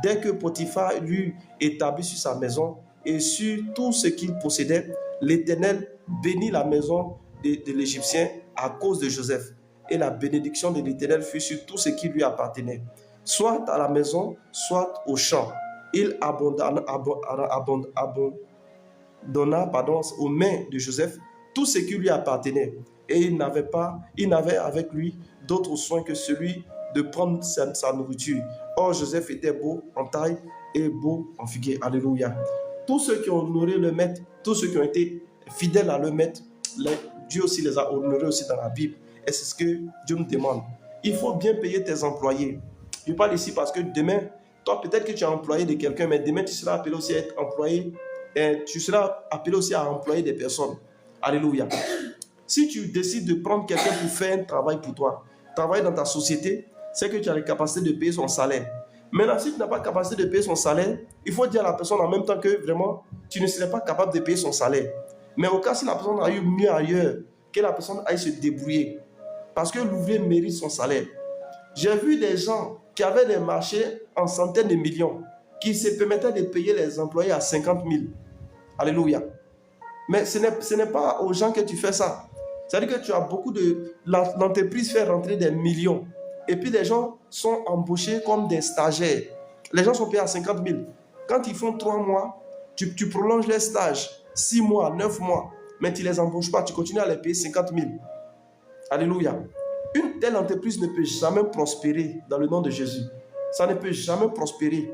Dès que Potiphar l'eut établi sur sa maison et sur tout ce qu'il possédait, l'Éternel bénit la maison de l'Égyptien à cause de Joseph. Et la bénédiction de l'Éternel fut sur tout ce qui lui appartenait, soit à la maison, soit au champ. Il abandonna aux mains de Joseph tout ce qui lui appartenait. Et il n'avait avec lui d'autre soin que celui de prendre sa nourriture. Or, Joseph était beau en taille et beau en figure. Alléluia. Tous ceux qui ont honoré le maître, tous ceux qui ont été fidèles à le maître, Dieu aussi les a honorés aussi dans la Bible. Et c'est ce que Dieu me demande. Il faut bien payer tes employés. Je parle ici parce que demain, toi peut-être que tu es employé de quelqu'un, mais demain tu seras appelé aussi à être employé. Et tu seras appelé aussi à employer des personnes. Alléluia. Si tu décides de prendre quelqu'un pour faire un travail pour toi, travailler dans ta société, c'est que tu as la capacité de payer son salaire. Maintenant, si tu n'as pas la capacité de payer son salaire, il faut dire à la personne en même temps que vraiment, tu ne serais pas capable de payer son salaire. Mais au cas si la personne a eu mieux ailleurs, que la personne aille se débrouiller. Parce que l'ouvrier mérite son salaire. J'ai vu des gens qui avaient des marchés en centaines de millions, qui se permettaient de payer les employés à 50 000. Alléluia. Mais ce n'est pas aux gens que tu fais ça. C'est-à-dire que tu as beaucoup de... L'entreprise fait rentrer des millions. Et puis les gens sont embauchés comme des stagiaires. Les gens sont payés à 50 000. Quand ils font 3 mois, tu prolonges les stages. 6 mois, 9 mois. Mais tu ne les embauches pas. Tu continues à les payer 50 000. Alléluia. Une telle entreprise ne peut jamais prospérer dans le nom de Jésus. Ça ne peut jamais prospérer.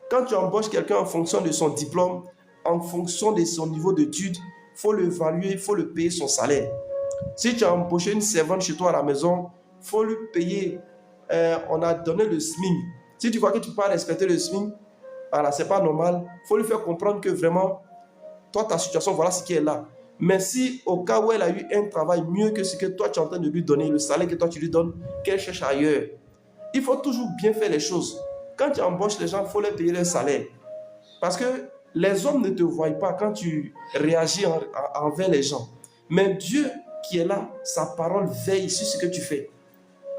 Quand tu embauches quelqu'un en fonction de son diplôme, en fonction de son niveau d'études, il faut l'évaluer, il faut le payer son salaire. Si tu as embauché une servante chez toi à la maison, il faut lui payer. On a donné le SMIC. Si tu vois que tu ne peux pas respecter le SMIC, voilà, ce n'est pas normal. Il faut lui faire comprendre que vraiment, toi, ta situation, voilà ce qui est là. Mais si au cas où elle a eu un travail mieux que ce que toi tu es en train de lui donner, le salaire que toi tu lui donnes, qu'elle cherche ailleurs, il faut toujours bien faire les choses. Quand tu embauches les gens, il faut leur payer leur salaire. Parce que les hommes ne te voient pas quand tu réagis envers les gens. Mais Dieu qui est là, sa parole veille sur ce que tu fais.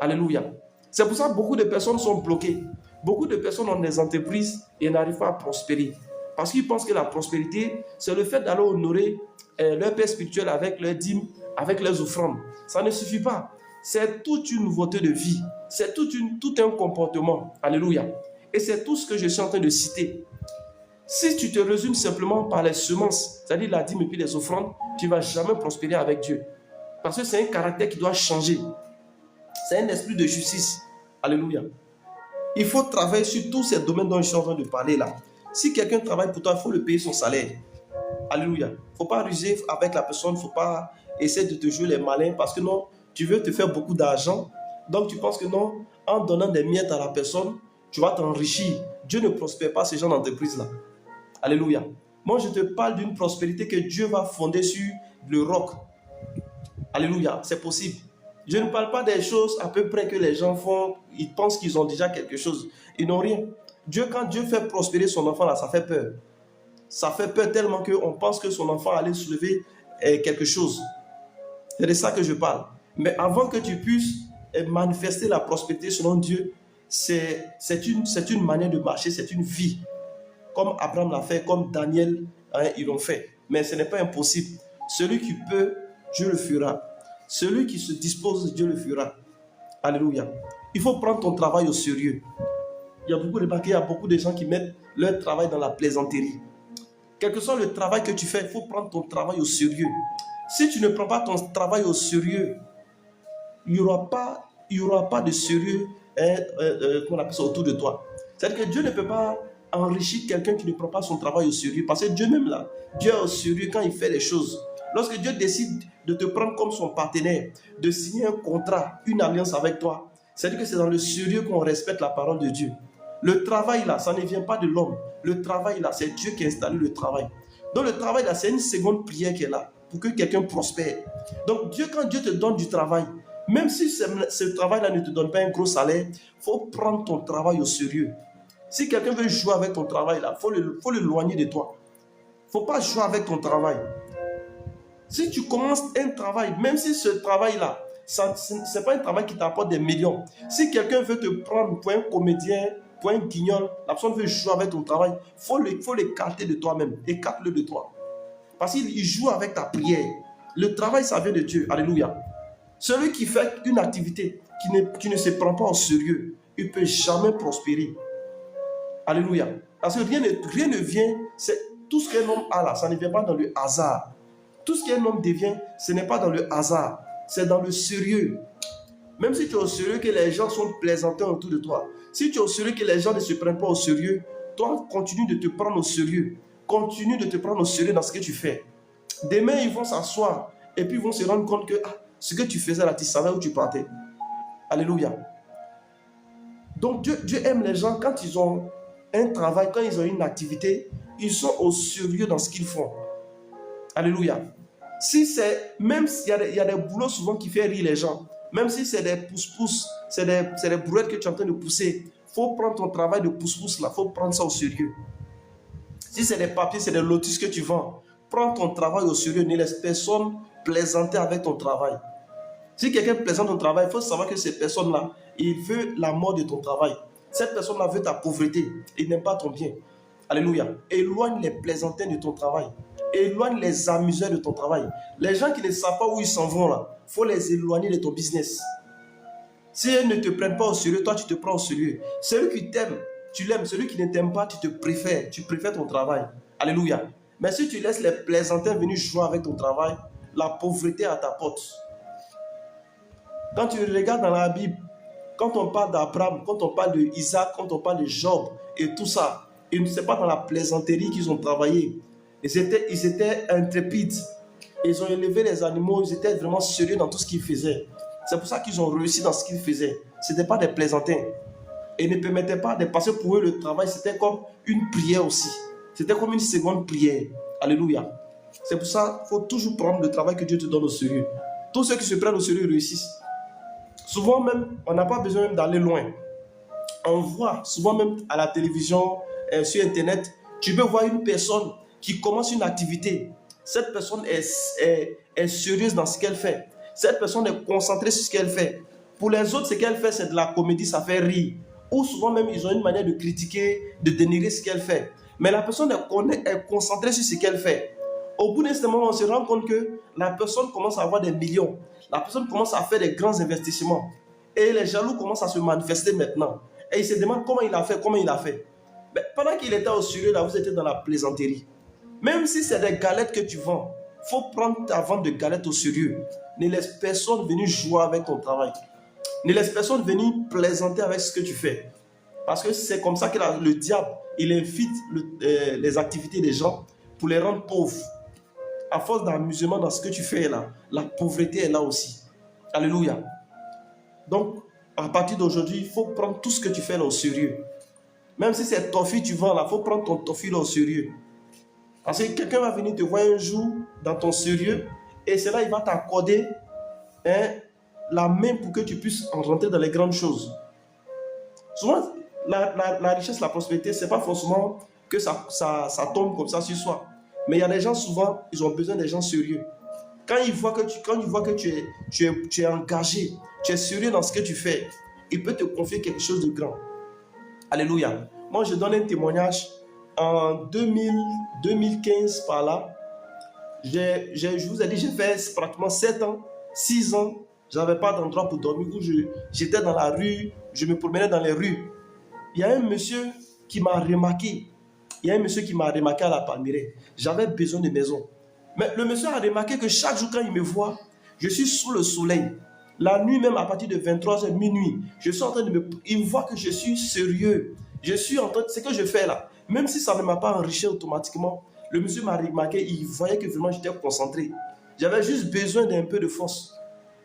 Alléluia. C'est pour ça que beaucoup de personnes sont bloquées. Beaucoup de personnes ont des entreprises et n'arrivent pas à prospérer. Parce qu'ils pensent que la prospérité, c'est le fait d'aller honorer leur père spirituel avec leurs dîmes, avec leurs offrandes. Ça ne suffit pas. C'est toute une nouveauté de vie. C'est tout un comportement. Alléluia. Et c'est tout ce que je suis en train de citer. Si tu te résumes simplement par les semences, c'est-à-dire la dîme et puis les offrandes, tu ne vas jamais prospérer avec Dieu. Parce que c'est un caractère qui doit changer. C'est un esprit de justice. Alléluia. Il faut travailler sur tous ces domaines dont je suis en train de parler là. Si quelqu'un travaille pour toi, il faut le payer son salaire. Alléluia. Il ne faut pas ruser avec la personne, il ne faut pas essayer de te jouer les malins parce que non, tu veux te faire beaucoup d'argent. Donc tu penses que non, en donnant des miettes à la personne, tu vas t'enrichir. Dieu ne prospère pas ce genre d'entreprise-là. Alléluia. Moi, je te parle d'une prospérité que Dieu va fonder sur le roc. Alléluia. C'est possible. Je ne parle pas des choses à peu près que les gens font. Ils pensent qu'ils ont déjà quelque chose. Ils n'ont rien. Quand Dieu fait prospérer son enfant, là, ça fait peur. Ça fait peur tellement qu'on pense que son enfant allait soulever quelque chose. C'est de ça que je parle. Mais avant que tu puisses manifester la prospérité selon Dieu, c'est une manière de marcher, c'est une vie. Comme Abraham l'a fait, comme Daniel, ils l'ont fait. Mais ce n'est pas impossible. Celui qui peut, Dieu le fera. Celui qui se dispose, Dieu le fera. Alléluia. Il faut prendre ton travail au sérieux. Il y a beaucoup de gens qui mettent leur travail dans la plaisanterie. Quel que soit le travail que tu fais, il faut prendre ton travail au sérieux. Si tu ne prends pas ton travail au sérieux, il n'y aura pas de sérieux qu'on appelle ça autour de toi. C'est-à-dire que Dieu ne peut pas enrichir quelqu'un qui ne prend pas son travail au sérieux. Parce que Dieu même là, Dieu est au sérieux quand il fait les choses. Lorsque Dieu décide de te prendre comme son partenaire, de signer un contrat, une alliance avec toi, c'est-à-dire que c'est dans le sérieux qu'on respecte la parole de Dieu. Le travail là, ça ne vient pas de l'homme. Le travail là, c'est Dieu qui a installé le travail. Donc le travail là, c'est une seconde prière qui est là pour que quelqu'un prospère. Donc Dieu, quand Dieu te donne du travail, même si ce travail là ne te donne pas un gros salaire, il faut prendre ton travail au sérieux. Si quelqu'un veut jouer avec ton travail là, il faut l'éloigner de toi. Il ne faut pas jouer avec ton travail. Si tu commences un travail, même si ce travail là, ce n'est pas un travail qui t'apporte des millions. Si quelqu'un veut te prendre pour un comédien, pour un guignol, la personne veut jouer avec ton travail, il faut l'écarter de toi-même. Écarte-le de toi. Parce qu'il joue avec ta prière. Le travail, ça vient de Dieu. Alléluia. Celui qui fait une activité qui ne se prend pas au sérieux, il ne peut jamais prospérer. Alléluia. Parce que rien ne vient, tout ce qu'un homme a là, ça ne vient pas dans le hasard. Tout ce qu'un homme devient, ce n'est pas dans le hasard, c'est dans le sérieux. Même si tu es au sérieux que les gens sont plaisantins autour de toi, si tu es au sérieux que les gens ne se prennent pas au sérieux, toi, continue de te prendre au sérieux. Continue de te prendre au sérieux dans ce que tu fais. Demain, ils vont s'asseoir et puis ils vont se rendre compte que ce que tu faisais là, tu savais où tu partais. Alléluia. Donc Dieu aime les gens quand ils ont un travail, quand ils ont une activité, ils sont au sérieux dans ce qu'ils font. Alléluia. Même s'il y a des boulots souvent qui font rire les gens, même si c'est des pousse-pousse, c'est des brouettes que tu es en train de pousser, il faut prendre ton travail de pousse-pousse là, il faut prendre ça au sérieux. Si c'est des papiers, c'est des lotus que tu vends, prends ton travail au sérieux, ne laisse personne plaisanter avec ton travail. Si quelqu'un plaisante ton travail, il faut savoir que ces personnes-là, il veut la mort de ton travail. Cette personne-là veut ta pauvreté, il n'aime pas ton bien. Alléluia. Éloigne les plaisantins de ton travail. Éloigne les amuseurs de ton travail. Les gens qui ne savent pas où ils s'en vont là, il faut les éloigner de ton business. Si ils ne te prennent pas au sérieux, toi tu te prends au sérieux. Celui qui t'aime, tu l'aimes. Celui qui ne t'aime pas, tu préfères ton travail. Alléluia. Mais si tu laisses les plaisantins venir jouer avec ton travail, la pauvreté est à ta porte. Quand tu regardes dans la Bible, quand on parle d'Abraham, quand on parle d'Isaac, quand on parle de Job et tout ça, ce n'est pas dans la plaisanterie qu'ils ont travaillé. Ils étaient intrépides. Ils ont élevé les animaux. Ils étaient vraiment sérieux dans tout ce qu'ils faisaient. C'est pour ça qu'ils ont réussi dans ce qu'ils faisaient. Ce n'était pas des plaisantins. Et ne permettaient pas de passer pour eux le travail. C'était comme une prière aussi. C'était comme une seconde prière. Alléluia. C'est pour ça qu'il faut toujours prendre le travail que Dieu te donne au sérieux. Tous ceux qui se prennent au sérieux réussissent. Souvent même, on n'a pas besoin même d'aller loin. On voit souvent même à la télévision, sur Internet, tu peux voir une personne qui commence une activité. Cette personne est sérieuse dans ce qu'elle fait. Cette personne est concentrée sur ce qu'elle fait. Pour les autres, ce qu'elle fait, c'est de la comédie, ça fait rire. Ou souvent même, ils ont une manière de critiquer, de dénigrer ce qu'elle fait. Mais la personne est concentrée sur ce qu'elle fait. Au bout d'un certain moment, on se rend compte que la personne commence à avoir des millions. La personne commence à faire des grands investissements. Et les jaloux commencent à se manifester maintenant. Et ils se demandent comment il a fait. Mais pendant qu'il était au sérieux, là, vous étiez dans la plaisanterie. Même si c'est des galettes que tu vends, il faut prendre ta vente de galettes au sérieux. Ne laisse personne venir jouer avec ton travail. Ne laisse personne venir plaisanter avec ce que tu fais. Parce que c'est comme ça que le diable, il invite les activités des gens pour les rendre pauvres. À force d'amusement dans ce que tu fais là, la pauvreté est là aussi. Alléluia. Donc, à partir d'aujourd'hui, il faut prendre tout ce que tu fais là au sérieux. Même si c'est toffee tu vends là, il faut prendre ton toffee là au sérieux. Parce que quelqu'un va venir te voir un jour dans ton sérieux et c'est là il va t'accorder la main pour que tu puisses rentrer dans les grandes choses. Souvent, la richesse, la prospérité, ce n'est pas forcément que ça tombe comme ça sur soi. Mais il y a des gens, souvent, ils ont besoin des gens sérieux. Quand ils voient que tu es engagé, tu es sérieux dans ce que tu fais, il peut te confier quelque chose de grand. Alléluia. Moi, je donne un témoignage. En 2015, par là, je vous ai dit, j'ai fait pratiquement 7 ans, 6 ans, je n'avais pas d'endroit pour dormir, où j'étais dans la rue, je me promenais dans les rues. Il y a un monsieur qui m'a remarqué. À la Palmeraie. J'avais besoin de maison. Mais le monsieur a remarqué que chaque jour quand il me voit, je suis sous le soleil. La nuit même, à partir de 23h, minuit, je suis en train de me... Il voit que je suis sérieux. Je suis en train... Ce que je fais là, même si ça ne m'a pas enrichi automatiquement, le monsieur m'a remarqué, il voyait que vraiment j'étais concentré. J'avais juste besoin d'un peu de force.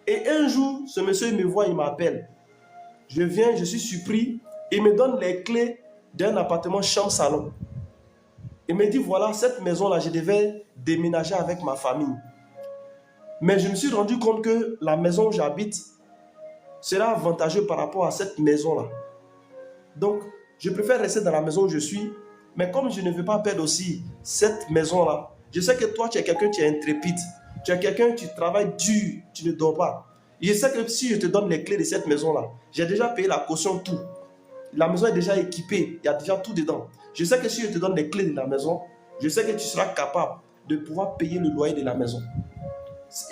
Et un jour, ce monsieur il me voit, il m'appelle. Je viens, je suis surpris. Il me donne les clés d'un appartement chambre-salon. Il me dit, voilà, cette maison-là, je devais déménager avec ma famille. Mais je me suis rendu compte que la maison où j'habite sera avantageux par rapport à cette maison-là. Donc, je préfère rester dans la maison où je suis. Mais comme je ne veux pas perdre aussi cette maison-là, je sais que toi, tu es quelqu'un qui est intrépide. Tu es quelqu'un qui travaille dur, tu ne dors pas. Je sais que si je te donne les clés de cette maison-là, j'ai déjà payé la caution, tout. La maison est déjà équipée, il y a déjà tout dedans. Je sais que si je te donne les clés de la maison, je sais que tu seras capable de pouvoir payer le loyer de la maison.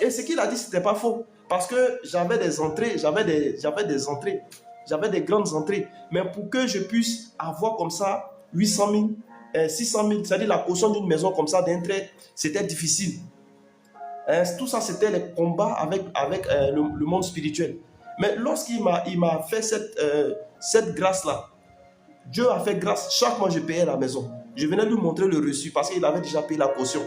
Et ce qu'il a dit, ce n'était pas faux. Parce que j'avais des entrées, j'avais des grandes entrées. Mais pour que je puisse avoir comme ça 800 000, 600 000, c'est-à-dire la caution d'une maison comme ça d'un trait, c'était difficile. Tout ça, c'était les combats avec le monde spirituel. Mais lorsqu'il m'a fait cette grâce-là, Dieu a fait grâce. Chaque mois, je payais la maison. Je venais lui montrer le reçu parce qu'il avait déjà payé la caution.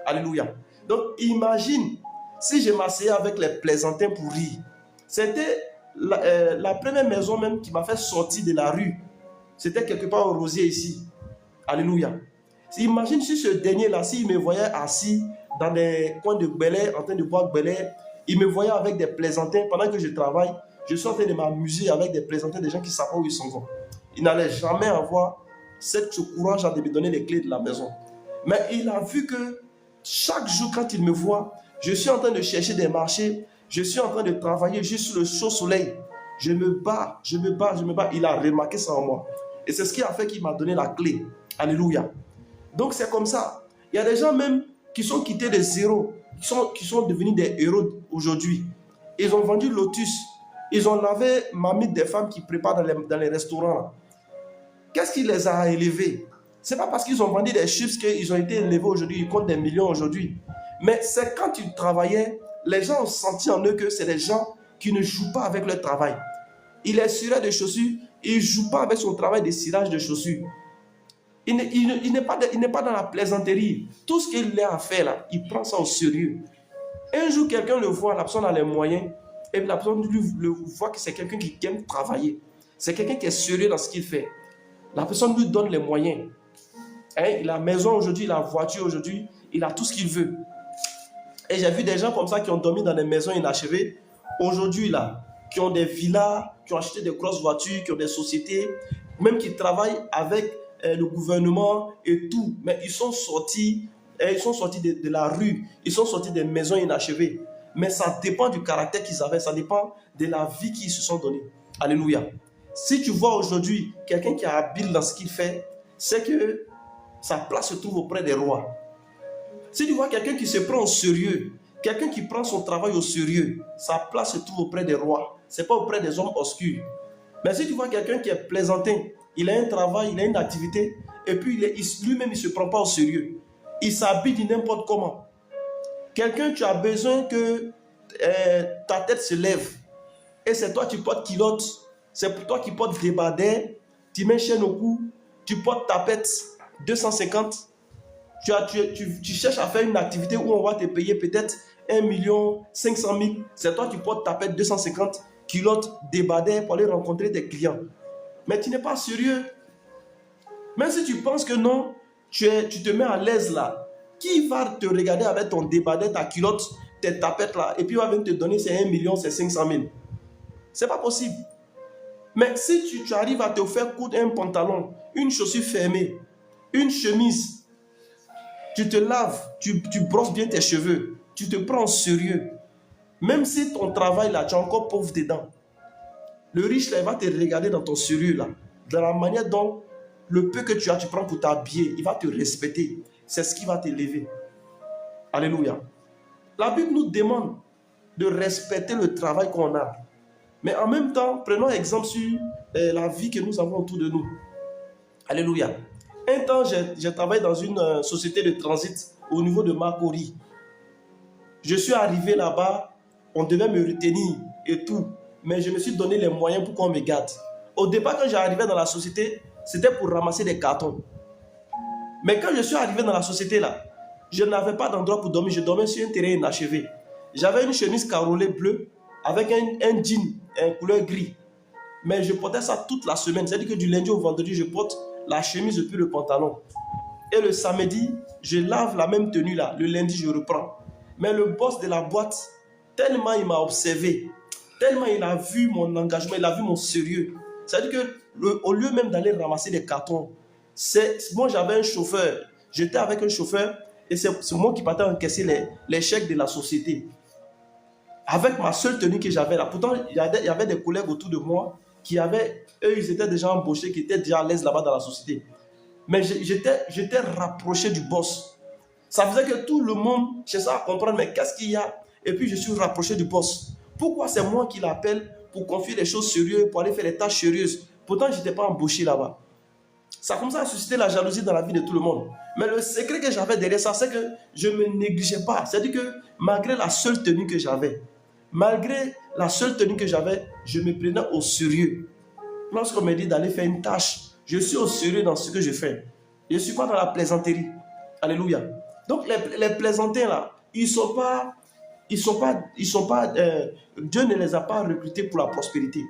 Alléluia. Donc, imagine si je m'asseyais avec les plaisantins pour rire. C'était la première maison même qui m'a fait sortir de la rue. C'était quelque part au Rosier ici. Alléluia. Imagine si ce dernier-là, s'il me voyait assis dans des coins de Bel-Air, en train de boire Bel-Air, il me voyait avec des plaisantins pendant que je travaille. Je suis en train de m'amuser avec des plaisantins, des gens qui ne savent pas où ils sont. Il n'allait jamais avoir ce courage de me donner les clés de la maison. Mais il a vu que chaque jour, quand il me voit, je suis en train de chercher des marchés, je suis en train de travailler juste sous le chaud soleil. Je me bats. Il a remarqué ça en moi. Et c'est ce qui a fait qu'il m'a donné la clé. Alléluia. Donc c'est comme ça. Il y a des gens même qui sont quittés de zéro, qui sont devenus des héros aujourd'hui. Ils ont vendu Lotus. Ils ont lavé mamite des femmes qui préparent dans les restaurants. Qu'est-ce qui les a élevés? Ce n'est pas parce qu'ils ont vendu des chips qu'ils ont été élevés aujourd'hui, ils comptent des millions aujourd'hui. Mais c'est quand ils travaillaient, les gens ont senti en eux que c'est des gens qui ne jouent pas avec leur travail. Il est cireur de chaussures, il ne joue pas avec son travail de cirage de chaussures. Il n'est pas dans la plaisanterie. Tout ce qu'il a à faire là, il prend ça au sérieux. Un jour, quelqu'un le voit, la personne a les moyens, et la personne le voit que c'est quelqu'un qui aime travailler. C'est quelqu'un qui est sérieux dans ce qu'il fait. La personne lui donne les moyens. Il a la maison aujourd'hui, il a la voiture aujourd'hui, il a tout ce qu'il veut. Et j'ai vu des gens comme ça qui ont dormi dans des maisons inachevées. Aujourd'hui, là, qui ont des villas, qui ont acheté des grosses voitures, qui ont des sociétés, même qui travaillent avec le gouvernement et tout. Mais ils sont sortis de la rue, ils sont sortis des maisons inachevées. Mais ça dépend du caractère qu'ils avaient, ça dépend de la vie qu'ils se sont donnés. Alléluia. Si tu vois aujourd'hui quelqu'un qui est habile dans ce qu'il fait, c'est que sa place se trouve auprès des rois. Si tu vois quelqu'un qui se prend au sérieux, quelqu'un qui prend son travail au sérieux, sa place se trouve auprès des rois. Ce n'est pas auprès des hommes obscurs. Mais si tu vois quelqu'un qui est plaisantin, il a un travail, il a une activité, et puis lui-même, il ne se prend pas au sérieux. Il s'habille n'importe comment. Quelqu'un, tu as besoin que ta tête se lève. Et c'est toi qui portes culotte, c'est pour toi qui portes débardeur, tu mets chaîne au cou, tu portes tapette 250. Tu cherches à faire une activité où on va te payer peut-être 1 500 000. C'est toi qui portes tapette 250, culotte, débardeur pour aller rencontrer tes clients. Mais tu n'es pas sérieux. Même si tu penses que non, tu te mets à l'aise là. Qui va te regarder avec ton débardeur, ta culotte, tes tapettes là, et puis va venir te donner ces 1 million, ces 500 000. C'est pas possible. Mais si tu arrives à te faire coudre un pantalon, une chaussure fermée, une chemise, tu te laves, tu brosses bien tes cheveux, tu te prends en sérieux. Même si ton travail là, tu es encore pauvre dedans. Le riche là, il va te regarder dans ton sérieux là, dans la manière dont le peu que tu as, tu prends pour t'habiller, il va te respecter. C'est ce qui va t'élever. Alléluia. La Bible nous demande de respecter le travail qu'on a. Mais en même temps, prenons exemple sur la vie que nous avons autour de nous. Alléluia. Un temps, j'ai travaillé dans une société de transit au niveau de Makori. Je suis arrivé là-bas, on devait me retenir. et tout. Mais je me suis donné les moyens pour qu'on me garde. Au départ, quand j'arrivais dans la société, c'était pour ramasser des cartons. Mais quand je suis arrivé dans la société là, je n'avais pas d'endroit pour dormir. Je dormais sur un terrain inachevé. J'avais une chemise carolée bleue avec un jean, couleur gris. Mais je portais ça toute la semaine. C'est-à-dire que du lundi au vendredi, je porte la chemise et puis le pantalon. Et le samedi, je lave la même tenue là. Le lundi, je reprends. Mais le boss de la boîte, tellement il m'a observé, tellement il a vu mon engagement, il a vu mon sérieux. C'est-à-dire que au lieu même d'aller ramasser des cartons, moi j'avais un chauffeur. J'étais avec un chauffeur et c'est moi qui partais encaisser les chèques de la société. Avec ma seule tenue que j'avais là. Pourtant, il y avait des collègues autour de moi qui avaient, eux, ils étaient déjà embauchés, qui étaient déjà à l'aise là-bas dans la société. Mais j'étais rapproché du boss. Ça faisait que tout le monde cherchait à comprendre, mais qu'est-ce qu'il y a? Et puis je suis rapproché du boss. Pourquoi c'est moi qui l'appelle pour confier les choses sérieuses, pour aller faire les tâches sérieuses? Pourtant, je n'étais pas embauché là-bas. Ça a commencé à susciter la jalousie dans la vie de tout le monde. Mais le secret que j'avais derrière ça, c'est que je ne me négligeais pas. C'est-à-dire que malgré la seule tenue que j'avais, je me prenais au sérieux. Lorsqu'on me dit d'aller faire une tâche, je suis au sérieux dans ce que je fais. Je ne suis pas dans la plaisanterie. Alléluia. Donc les plaisantins là, ils sont pas, Dieu ne les a pas recrutés pour la prospérité.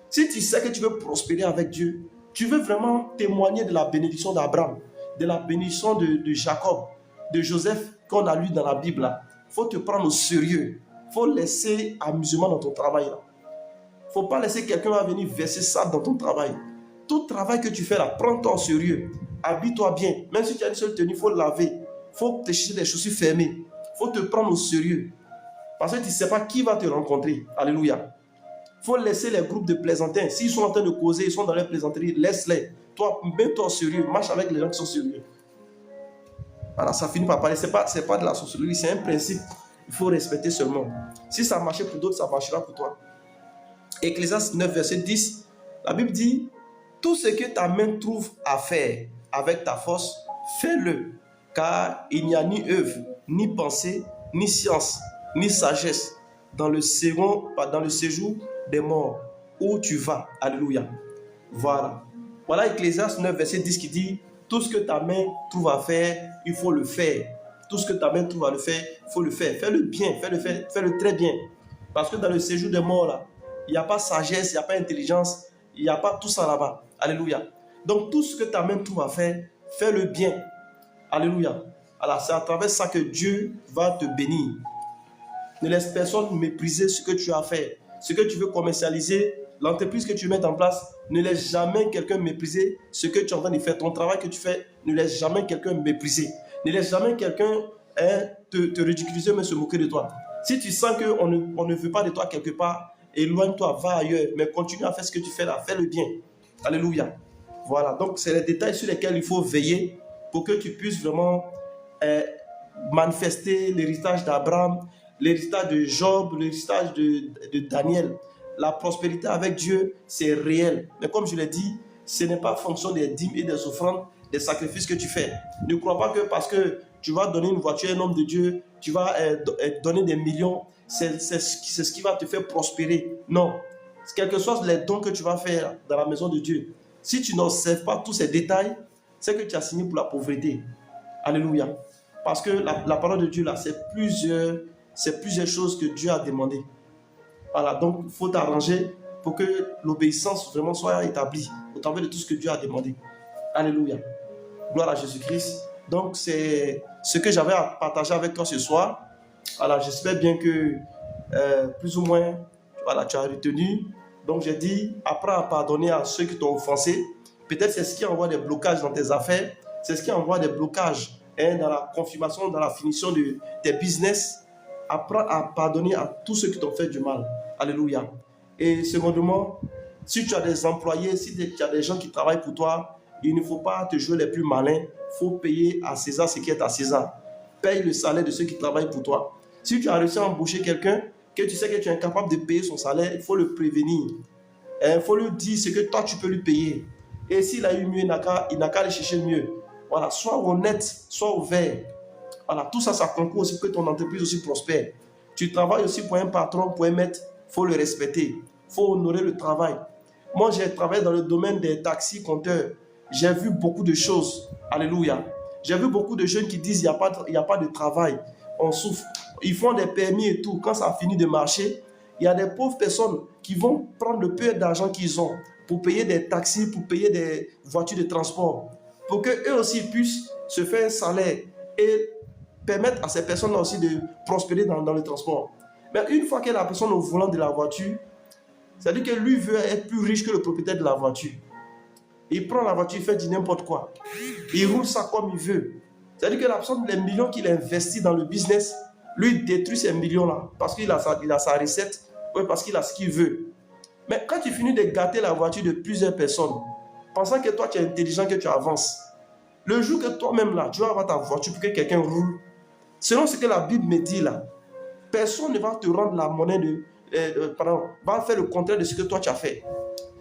Si tu sais que tu veux prospérer avec Dieu, tu veux vraiment témoigner de la bénédiction d'Abraham, de la bénédiction de Jacob, de Joseph qu'on a lu dans la Bible là. Il faut te prendre au sérieux. Il faut laisser amusement dans ton travail là. Il ne faut pas laisser quelqu'un venir verser ça dans ton travail. Tout travail que tu fais là, prends-toi au sérieux. Habille-toi bien. Même si tu as une seule tenue, il faut laver. Il faut te chercher des chaussures fermées. Il faut te prendre au sérieux. Parce que tu ne sais pas qui va te rencontrer. Alléluia. Il faut laisser les groupes de plaisantins. S'ils sont en train de causer, ils sont dans les plaisanteries, laisse-les. Toi, mets-toi au sérieux. Marche avec les gens qui sont sérieux. Voilà, ça finit par parler. Ce n'est pas de la sorcellerie, c'est un principe. Il faut respecter seulement. Si ça marchait pour d'autres, ça marchera pour toi. Ecclésiaste 9, verset 10, la Bible dit: tout ce que ta main trouve à faire avec ta force, fais-le, car il n'y a ni œuvre, ni pensée, ni science, ni sagesse dans le séjour des morts où tu vas. Alléluia. Voilà. Voilà Ecclésiaste 9, verset 10 qui dit: tout ce que ta main trouve à faire, il faut le faire. Tout ce que ta main trouve à le faire, il faut le faire. Fais-le bien, fais-le très bien. Parce que dans le séjour des morts, là, il n'y a pas sagesse, il n'y a pas intelligence, il n'y a pas tout ça là-bas. Alléluia. Donc tout ce que ta main trouve à faire, fais-le bien. Alléluia. Alors c'est à travers ça que Dieu va te bénir. Ne laisse personne mépriser ce que tu as fait. Ce que tu veux commercialiser, l'entreprise que tu mets en place, ne laisse jamais quelqu'un mépriser ce que tu es en train de faire. Ton travail que tu fais, ne laisse jamais quelqu'un mépriser. Ne laisse jamais quelqu'un te ridiculiser, mais se moquer de toi. Si tu sens qu'on ne veut pas de toi quelque part, éloigne-toi, va ailleurs, mais continue à faire ce que tu fais là, fais-le bien. Alléluia. Voilà, donc c'est les détails sur lesquels il faut veiller pour que tu puisses vraiment manifester l'héritage d'Abraham, l'héritage de Job, l'héritage de Daniel. La prospérité avec Dieu, c'est réel. Mais comme je l'ai dit, ce n'est pas en fonction des dîmes et des offrandes, des sacrifices que tu fais. Ne crois pas que parce que tu vas donner une voiture à un homme de Dieu, tu vas donner des millions, c'est ce qui va te faire prospérer. Non. Quels que soient les dons que tu vas faire dans la maison de Dieu, si tu n'observes pas tous ces détails, c'est que tu as signé pour la pauvreté. Alléluia. Parce que la parole de Dieu, là, c'est plusieurs choses que Dieu a demandées. Voilà, donc il faut t'arranger pour que l'obéissance vraiment soit établie au travers de tout ce que Dieu a demandé. Alléluia. Gloire à Jésus-Christ. Donc c'est ce que j'avais à partager avec toi ce soir. Alors j'espère bien que plus ou moins voilà, tu as retenu. Donc j'ai dit, apprends à pardonner à ceux qui t'ont offensé. Peut-être c'est ce qui envoie des blocages dans tes affaires. C'est ce qui envoie des blocages dans la confirmation, dans la finition de tes business. Apprends à pardonner à tous ceux qui t'ont fait du mal. Alléluia. Et secondement, si tu as des employés, si tu as des gens qui travaillent pour toi, il ne faut pas te jouer les plus malins. Il faut payer à César ce qui est à César. Paye le salaire de ceux qui travaillent pour toi. Si tu as réussi à embaucher quelqu'un, que tu sais que tu es incapable de payer son salaire, il faut le prévenir. Il faut lui dire ce que toi tu peux lui payer. Et s'il a eu mieux, il n'a qu'à aller chercher mieux. Voilà, sois honnête, sois ouvert. Voilà, tout ça, ça concourt aussi pour que ton entreprise aussi prospère. Tu travailles aussi pour un patron, pour un maître, Il faut le respecter. Il faut honorer le travail. Moi, j'ai travaillé dans le domaine des taxis compteurs. J'ai vu beaucoup de choses. Alléluia. J'ai vu beaucoup de jeunes qui disent qu'il n'y a pas de travail. On souffre. Ils font des permis et tout. Quand ça finit de marcher, il y a des pauvres personnes qui vont prendre le peu d'argent qu'ils ont pour payer des taxis, pour payer des voitures de transport, pour qu'eux aussi puissent se faire un salaire et permettre à ces personnes-là aussi de prospérer dans le transport. Mais une fois que la personne au volant de la voiture, c'est-à-dire que lui veut être plus riche que le propriétaire de la voiture. Il prend la voiture, il fait du n'importe quoi. Il roule ça comme il veut. C'est-à-dire que la personne, les millions qu'il investit dans le business, lui détruit ces millions-là parce qu'il a sa recette, ou parce qu'il a ce qu'il veut. Mais quand tu finis de gâter la voiture de plusieurs personnes, pensant que toi tu es intelligent, que tu avances, le jour que toi-même là, tu vas avoir ta voiture pour que quelqu'un roule, selon ce que la Bible me dit là, personne ne va te rendre la monnaie va faire le contraire de ce que toi tu as fait.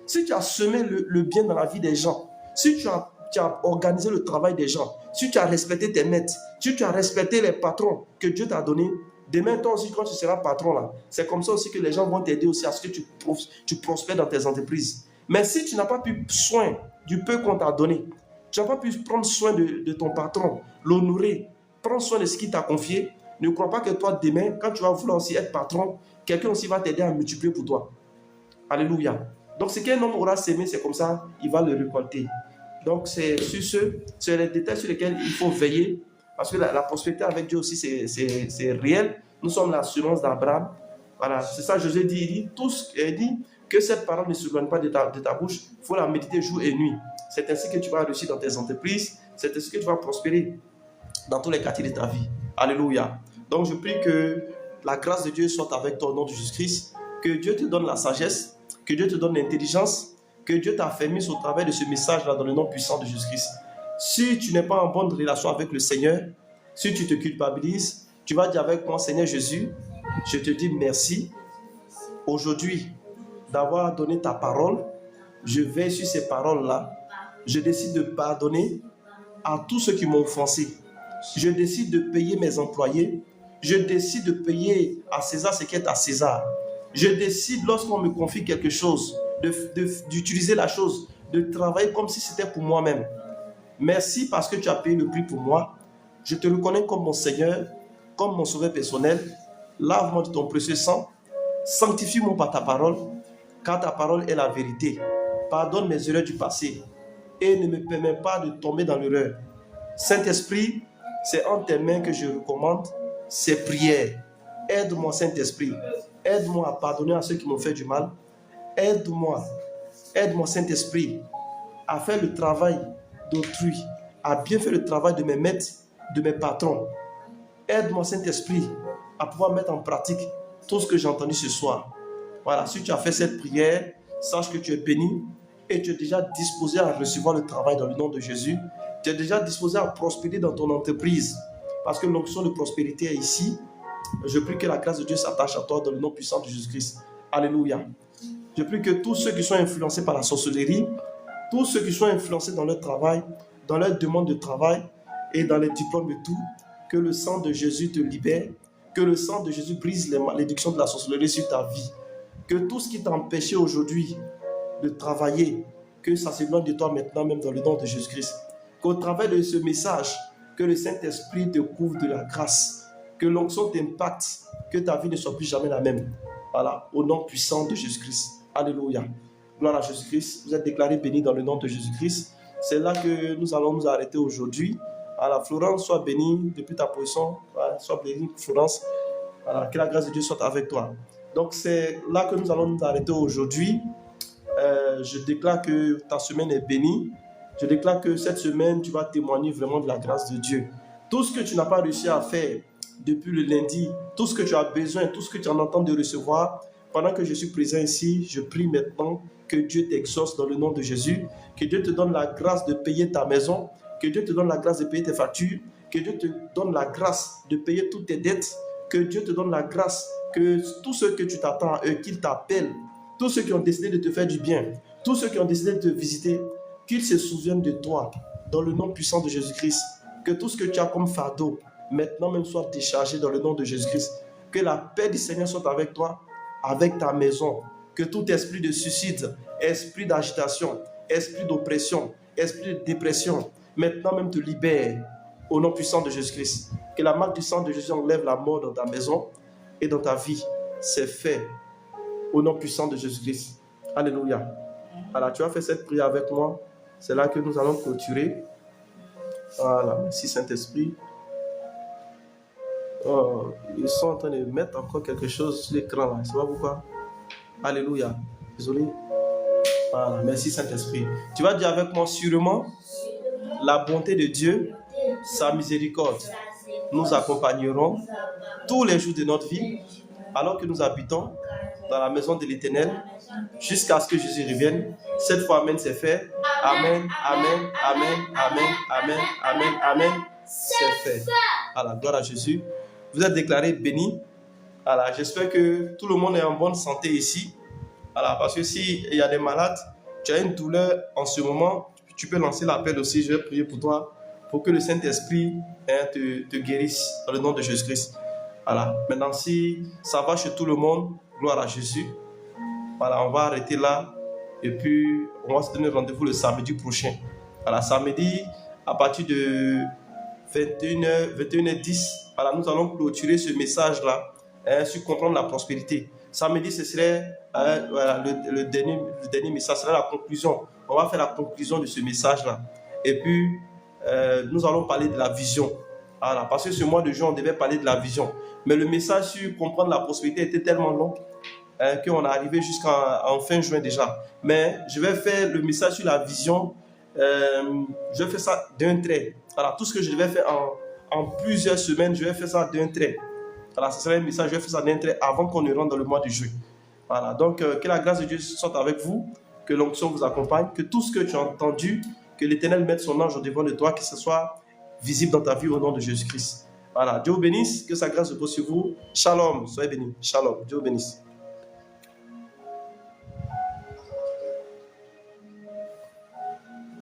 Si tu as semé le bien dans la vie des gens, si tu as organisé le travail des gens, si tu as respecté tes maîtres, si tu as respecté les patrons que Dieu t'a donnés, demain, toi aussi, quand tu seras patron là, c'est comme ça aussi que les gens vont t'aider aussi à ce que tu prospères dans tes entreprises. Mais si tu n'as pas pu soin du peu qu'on t'a donné, tu n'as pas pu prendre soin de ton patron, l'honorer, prendre soin de ce qu'il t'a confié, ne crois pas que toi, demain, quand tu vas vouloir aussi être patron, quelqu'un aussi va t'aider à multiplier pour toi. Alléluia. Donc, ce qu'un homme aura sémé, c'est comme ça, il va le récolter. Donc, c'est les détails sur lesquels il faut veiller, parce que la prospérité avec Dieu aussi, c'est réel. Nous sommes la semence d'Abraham. Voilà, c'est ça Josué dit. Il dit que cette parole ne se loigne pas de ta bouche. Il faut la méditer jour et nuit. C'est ainsi que tu vas réussir dans tes entreprises. C'est ainsi que tu vas prospérer dans tous les quartiers de ta vie. Alléluia. Donc, je prie que la grâce de Dieu soit avec toi au nom de Jésus-Christ. Que Dieu te donne la sagesse, que Dieu te donne l'intelligence, que Dieu t'affermisse au travers de ce message-là dans le nom puissant de Jésus-Christ. Si tu n'es pas en bonne relation avec le Seigneur, si tu te culpabilises, tu vas dire avec moi, Seigneur Jésus, je te dis merci aujourd'hui d'avoir donné ta parole. Je veille sur ces paroles-là. Je décide de pardonner à tous ceux qui m'ont offensé. Je décide de payer mes employés. Je décide de payer à César ce qui est à César. Je décide, lorsqu'on me confie quelque chose, d'utiliser la chose, de travailler comme si c'était pour moi-même. Merci parce que tu as payé le prix pour moi. Je te reconnais comme mon Seigneur, comme mon sauveur personnel. Lave-moi de ton précieux sang. Sanctifie-moi par ta parole, car ta parole est la vérité. Pardonne mes erreurs du passé et ne me permets pas de tomber dans l'erreur. Saint-Esprit, c'est en tes mains que je recommande ces prières. Aide-moi, Saint-Esprit. Aide-moi à pardonner à ceux qui m'ont fait du mal. Aide-moi, Saint-Esprit, à faire le travail d'autrui, à bien faire le travail de mes maîtres, de mes patrons. Aide-moi, Saint-Esprit, à pouvoir mettre en pratique tout ce que j'ai entendu ce soir. Voilà, si tu as fait cette prière, sache que tu es béni et tu es déjà disposé à recevoir le travail dans le nom de Jésus. Tu es déjà disposé à prospérer dans ton entreprise parce que l'onction de prospérité est ici. Je prie que la grâce de Dieu s'attache à toi dans le nom puissant de Jésus-Christ. Alléluia. Je prie que tous ceux qui sont influencés par la sorcellerie, tous ceux qui sont influencés dans leur travail, dans leur demande de travail et dans les diplômes et tout, que le sang de Jésus te libère, que le sang de Jésus brise les malédictions de la sorcellerie sur ta vie, que tout ce qui t'a empêché aujourd'hui de travailler, que ça s'éloigne de toi maintenant même dans le nom de Jésus-Christ. Qu'au travers de ce message, que le Saint-Esprit te couvre de la grâce, que l'onction t'impacte, que ta vie ne soit plus jamais la même. Voilà, au nom puissant de Jésus-Christ. Alléluia. Gloire à Jésus-Christ. Vous êtes déclarés bénis dans le nom de Jésus-Christ. C'est là que nous allons nous arrêter aujourd'hui. Voilà, Florence, sois bénie depuis ta position. Voilà, sois bénie, Florence. Voilà, que la grâce de Dieu soit avec toi. Donc, c'est là que nous allons nous arrêter aujourd'hui. Je déclare que ta semaine est bénie. Je déclare que cette semaine, tu vas témoigner vraiment de la grâce de Dieu. Tout ce que tu n'as pas réussi à faire depuis le lundi, tout ce que tu as besoin, tout ce que tu en entends de recevoir, pendant que je suis présent ici, je prie maintenant que Dieu t'exauce dans le nom de Jésus, que Dieu te donne la grâce de payer ta maison, que Dieu te donne la grâce de payer tes factures, que Dieu te donne la grâce de payer toutes tes dettes, que Dieu te donne la grâce que tous ceux que tu t'attends à eux, qu'ils t'appellent, tous ceux qui ont décidé de te faire du bien, tous ceux qui ont décidé de te visiter, qu'ils se souviennent de toi, dans le nom puissant de Jésus-Christ, que tout ce que tu as comme fardeau, maintenant même soit déchargé dans le nom de Jésus-Christ, que la paix du Seigneur soit avec toi, avec ta maison. Que tout esprit de suicide, esprit d'agitation, esprit d'oppression, esprit de dépression, maintenant même te libère au nom puissant de Jésus-Christ. Que la marque du sang de Jésus enlève la mort dans ta maison et dans ta vie. C'est fait au nom puissant de Jésus-Christ. Alléluia. Alors, tu as fait cette prière avec moi. C'est là que nous allons clôturer. Voilà, merci Saint-Esprit. Oh, ils sont en train de mettre encore quelque chose sur l'écran là. Je ne sais pas pourquoi. Alléluia. Désolé. Voilà, merci Saint-Esprit. Tu vas dire avec moi, sûrement, la bonté de Dieu, sa miséricorde, nous accompagneront tous les jours de notre vie, alors que nous habitons dans la maison de l'Éternel, jusqu'à ce que Jésus revienne. Cette fois, Amen, c'est fait. Amen, Amen, Amen, Amen, Amen, Amen, Amen, c'est fait. Alors, gloire à Jésus. Vous êtes déclarés bénis. Alors, j'espère que tout le monde est en bonne santé ici. Alors, parce que s'il y a des malades, tu as une douleur en ce moment, tu peux lancer l'appel aussi. Je vais prier pour toi, pour que le Saint-Esprit te guérisse dans le nom de Jésus-Christ. Voilà. Maintenant, si ça va chez tout le monde, gloire à Jésus. Voilà, on va arrêter là. Et puis, on va se donner rendez-vous le samedi prochain. Voilà, samedi, à partir de 21h10, voilà, nous allons clôturer ce message-là sur comprendre la prospérité. Samedi, ce serait voilà, le dernier message, ce serait la conclusion. On va faire la conclusion de ce message-là. Et puis, nous allons parler de la vision. Voilà, parce que ce mois de juin, on devait parler de la vision. Mais le message sur comprendre la prospérité était tellement long qu'on est arrivé jusqu'en fin juin déjà. Mais je vais faire le message sur la vision. Je vais faire ça d'un trait. Voilà, tout ce que je devais faire en plusieurs semaines, je vais faire ça d'un trait. Voilà, ce serait un message, je vais faire ça d'un trait avant qu'on ne rentre dans le mois de juin. Voilà, donc que la grâce de Dieu soit avec vous, que l'onction vous accompagne, que tout ce que tu as entendu, que l'Éternel mette son ange au devant de toi, que ce soit visible dans ta vie au nom de Jésus-Christ. Voilà, Dieu vous bénisse, que sa grâce repose sur vous. Shalom, soyez bénis. Shalom, Dieu vous bénisse.